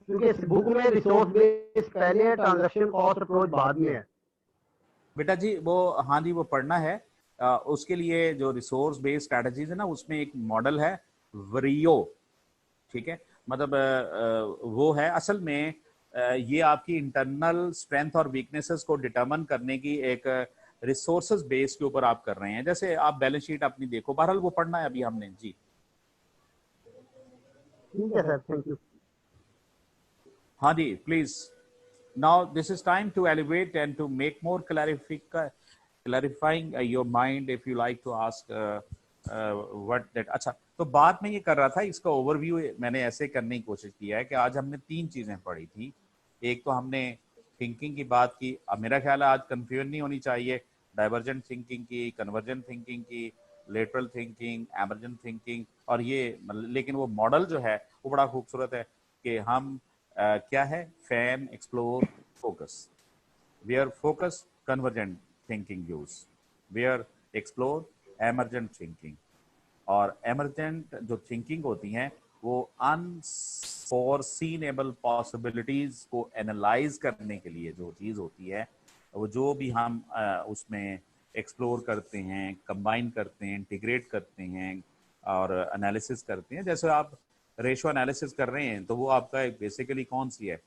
क्योंकि इस बुक में रिसोर्स बेस्ड पहले है, ट्रांजैक्शन कॉस्ट अप्रोच बाद में है। बेटा जी वो, हाँ जी, वो पढ़ना है। उसके लिए जो रिसोर्स बेस्ड स्ट्रैटेजीज है ना, उसमें एक मॉडल है वरियो, ठीक है, मतलब वो है असल में ये आपकी इंटरनल स्ट्रेंथ और वीकनेसेस को डिटरमिन करने की एक रिसोर्सेज बेस के ऊपर आप कर रहे हैं। जैसे आप बैलेंस शीट अपनी देखो, बहरहाल वो पढ़ना है अभी हमने जी। ठीक है सर, थैंक यू। हाँ जी, please. Now this is time to elevate and to make more clarifying your mind if you like to ask what that। अच्छा, तो बात में ये कर रहा था, इसका ओवरव्यू मैंने ऐसे करने की कोशिश किया है कि आज हमने 3 चीजें पढ़ी थी। एक तो हमने थिंकिंग की बात की, अब मेरा ख्याल है आज कंफ्यूजन नहीं होनी चाहिए, डाइवर्जेंट थिंकिंग की, कन्वर्जेंट थिंकिंग की, लेटरल थिंकिंग, एमर्जेंट थिंकिंग, और ये लेकिन वो मॉडल जो है वो बड़ा खूबसूरत है कि हम क्या है, fan, explore, focus, where focus convergent thinking use, where explore emergent thinking, और एमरजेंट जो थिंकिंग होती हैं वो अनफोरसीनेबल पॉसिबिलिटीज को एनालाइज करने के लिए जो चीज़ होती है, वो जो भी हम उसमें एक्सप्लोर करते हैं, कंबाइन करते हैं, इंटीग्रेट करते हैं और एनालिसिस करते हैं। जैसे आप रेशो एनालिसिस कर रहे हैं तो वो आपका एक बेसिकली कौन सी है,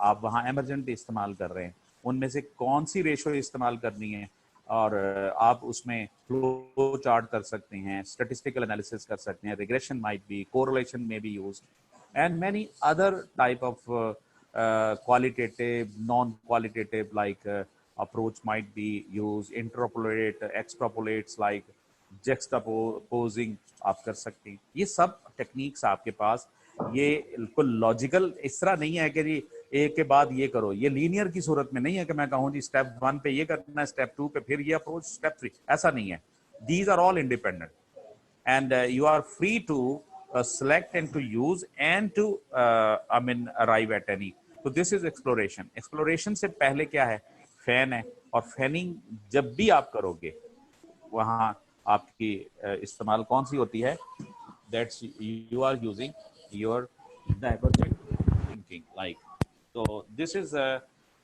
आप वहाँ एमरजेंट इस्तेमाल कर रहे हैं, उनमें से कौन सी रेशो इस्तेमाल करनी है, और आप उसमें फ्लो चार्ट कर सकते हैं, स्टैटिस्टिकल एनालिसिस कर सकते हैं, रिग्रेशन माइट बी, कोरिलेशन में be used, and many other type of qualitative, non-qualitative like approach might be used, interpolate, extrapolates like juxtaposing आप कर सकते हैं। ये सब टेक्निक्स आपके पास, ये बिल्कुल लॉजिकल इस तरह नहीं है कि जी एक के बाद ये करो, ये लीनियर की सूरत में नहीं है कि मैं कहूँ जी स्टेप 1 पे ये करना है, स्टेप 2 पे फिर ये अप्रोच, स्टेप 3, ऐसा नहीं है। These are all independent and you are free to select and to use and to arrive at any. So this is exploration. Exploration से पहले क्या है, फैन है, और फैनिंग जब भी आप करोगे वहाँ आपकी इस्तेमाल कौन सी होती है, that's you are using your divergent thinking, like, so this is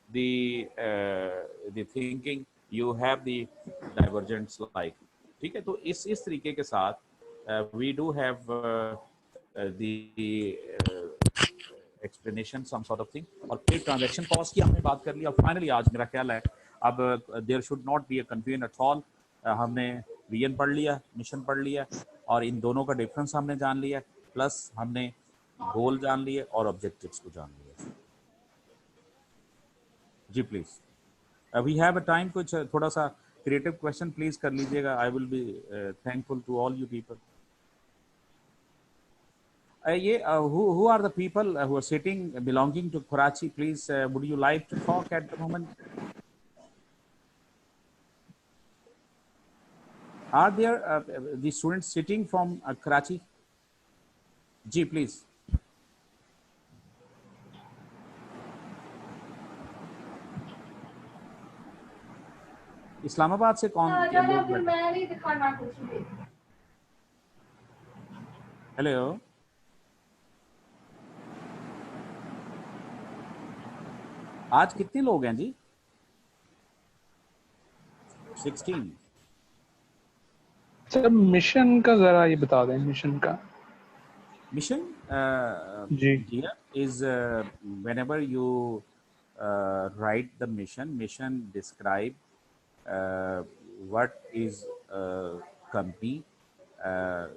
the thinking you have the divergence, like, ठीक है। तो इस तरीके के साथ we do have the explanation some sort of thing, और फिर ट्रांजैक्शन कॉस्ट की हमने बात कर ली। और फाइनली आज मेरा ख्याल है अब there should not be a confusion at all. हमने विजन पढ़ लिया, मिशन पढ़ लिया, और इन दोनों का डिफरेंस हमने जान लिया, प्लस हमने गोल जान लिए और ऑब्जेक्टिव्स को जान लिया। जी please, we have a time, कुछ थोड़ा सा क्रिएटिव क्वेश्चन प्लीज कर लीजिएगा। I will be thankful to all you people. who are the people who are sitting belonging to Karachi? Please, would you like to talk at the moment? Are there the students sitting from Karachi? Ji, please. Islamabad से कौन लोग बैठे? Hello, आज कितने लोग हैं जी? 16। Sir mission का जरा ये बता दें, मिशन का। मिशन जी is whenever you write the mission describe what is company,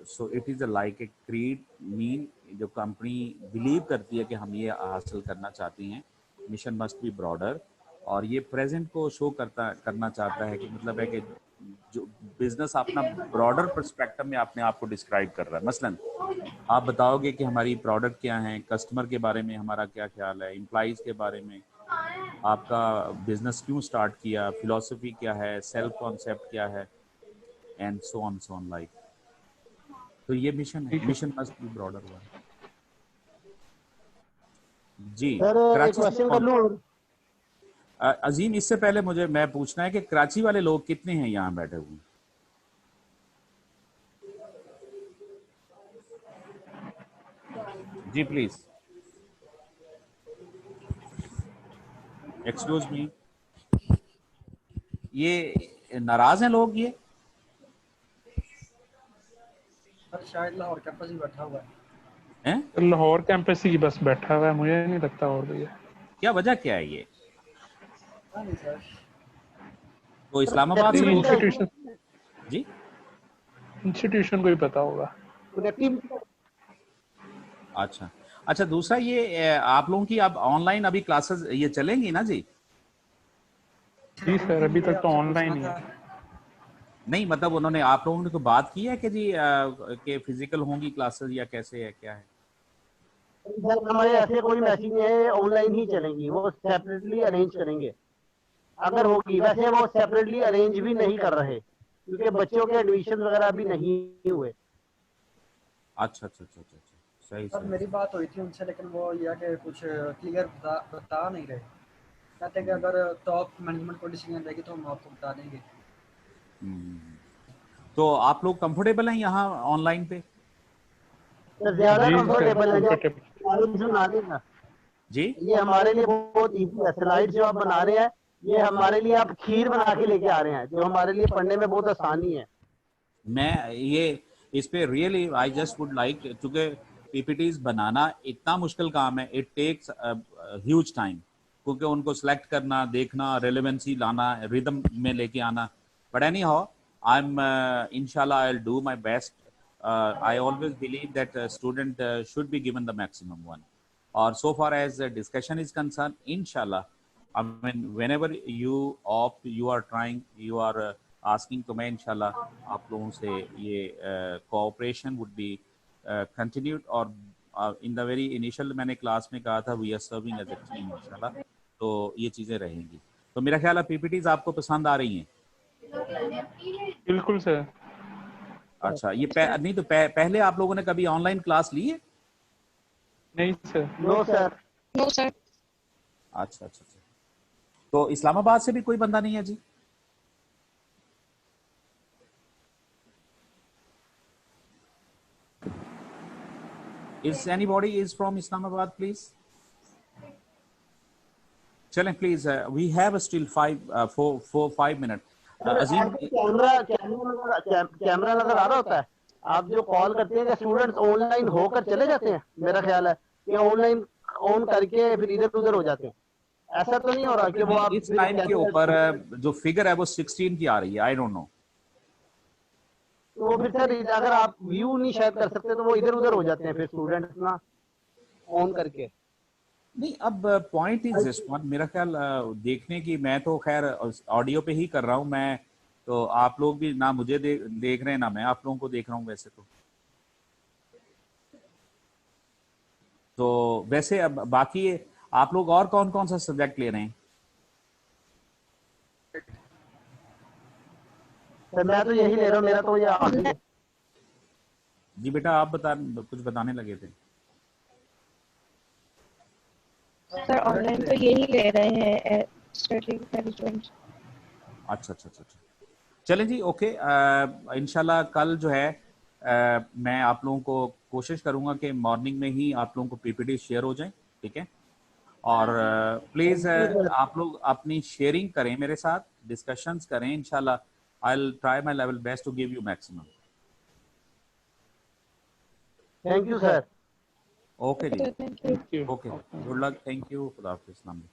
so it is like a creed, mean जो कंपनी बिलीव करती है कि हम ये हासिल करना चाहती हैं। मिशन मस्ट बी ब्रॉडर, और ये प्रेजेंट को शो करना चाहता है कि मतलब है कि जो बिजनेस अपना ब्रॉडर पर्सपेक्टिव में अपने आप को डिस्क्राइब कर रहा है। मसलन आप बताओगे कि हमारी प्रोडक्ट क्या है, कस्टमर के बारे में हमारा क्या ख्याल है, एम्प्लॉइज के बारे में, आपका बिजनेस क्यों स्टार्ट किया, फिलॉसफी क्या है, सेल्फ कॉन्सेप्ट क्या है, एंड सो ऑन लाइक। तो ये मिशन है, mission must be broader one. जी सर एक क्वेश्चन कर लूं? अजीम, इससे पहले मुझे मैं पूछना है कि कराची वाले लोग कितने हैं यहाँ बैठे हुए? जी प्लीज, एक्सक्यूज मी, ये नाराज हैं लोग ये? शायद लाहौर कैंपस ही बैठा हुआ हैं? लाहौर कैंपस ही बस बैठा हुआ है, मुझे नहीं लगता और भी है। क्या वजह क्या है ये? नहीं सर, तो इस्लामाबाद से इंस्टीट्यूशन, जी इंस्टीट्यूशन को ही पता होगा। अच्छा अच्छा, दूसरा ये आप लोगों की अब ऑनलाइन अभी क्लासेस ये चलेंगी ना जी? जी सर, अभी तक तो ऑनलाइन ही है। नहीं मतलब उन्होंने आप लोगों ने तो बात की है कि जी कि फिजिकल होंगी क्लासेस या कैसे है, क्या है? सर हमारे ऐसे कोई मैसेज नहीं है, ऑनलाइन ही चलेंगी, वो सेपरेटली अरेंज करेंगे अगर होगी। वैसे वो सेपरेटली अरेंज भी नहीं कर रहे क्योंकि बच्चों के एडमिशन वगैरह भी नहीं हुए। अच्छा अच्छा अच्छा अच्छा, सही सर सही। मेरी बात हुई थी उनसे, लेकिन वो यह कि कुछ क्लियर बता नहीं रहे। कहते कि अगर टॉप मैनेजमेंट को डिसीजन देगी तो हम आपको बता देंगे। तो आप लोग कंफर्टेबल हैं यहाँ ऑनलाइन पे? सर ज्यादा जी सर कंफर्टेबल है कंफर्टेबल। स्लाइड्स बना देगा, जी ये हमारे लिए बहुत इजी है। स्लाइड्स जो आप बना रहे हैं ये हमारे लिए आप खीर बना के लेके आ रहे हैं, जो हमारे लिए पढ़ने में बहुत आसानी है। मैं ये इस पे really I just would like, क्योंकि पीपीटीज बनाना इतना मुश्किल काम है, इट टेक्स ह्यूज टाइम, क्योंकि उनको सेलेक्ट करना, देखना, रेलेवेंसी लाना, रिदम में लेके आना। But anyhow I am इंशाल्लाह I will do my best. I always believe that student should be given the maximum one. Or so far as discussion is concerned, inshallah, I mean, whenever you opt, you are trying, you are asking to मैं inshallah आप लोगों से ये cooperation would be continued. और in the very initial मैंने class में कहा था we are serving as a team inshallah, तो ये चीज़ें रहेंगी. तो मेरा ख्याल है पीपीटीज आपको पसंद आ रही हैं. बिल्कुल सर। अच्छा, ये नहीं तो पहले आप लोगों ने कभी ऑनलाइन क्लास ली है? नहीं sir. No sir. No sir. अच्छा अच्छा अच्छा. तो इस्लामाबाद से भी कोई बंदा नहीं है जी? Is anybody is from Islamabad, please? चलें please, we have still 5 minutes. Azeem, camera नजर आ रहा होता है, आप जो कॉल करते हैं स्टूडेंट्स ऑनलाइन होकर चले जाते हैं, मेरा ख्याल है कि ऑनलाइन ऑन करके फिर इधर उधर हो जाते हैं, ऐसा तो नहीं हो रहा कि वो आप इस टाइम के ऊपर जो फिगर है वो 16 की आ रही है, आई डोंट नो. तो फिर सर अगर आप व्यू नहीं शायद कर सकते तो वो इधर उधर हो जाते हैं फिर स्टूडेंट्स ना ऑन करके. नहीं, अब पॉइंट इज दिस वन, मेरा ख्याल देखने की, मैं तो खैर ऑडियो पे ही कर रहा हूँ मैं, तो आप लोग भी ना मुझे देख रहे हैं ना मैं आप लोगों को देख रहा हूँ वैसे तो वैसे अब बाकी आप लोग और कौन कौन सा सब्जेक्ट ले रहे हैं? सर मैं तो यही ले रहा हूँ, मेरा तो ये आखिरी है. जी बेटा, आप कुछ बताने लगे थे. सर ऑनलाइन तो यही ले रहे हैं, स्टडी मैनेजमेंट। अच्छा अच्छा अच्छा अच्छा. चलें जी, ओके. इंशाल्लाह कल जो है मैं आप लोगों को कोशिश करूंगा कि मॉर्निंग में ही आप लोगों को पीपीटी शेयर हो जाए, ठीक है? और प्लीज आप लोग अपनी शेयरिंग करें मेरे साथ, डिस्कशंस करें. इंशाल्लाह I will try my level best to give you maximum. Thank you sir. Okay जी, thank you. Okay, good luck, thank you, खुदा हाफिज़, अस्सलाम वालेकुम.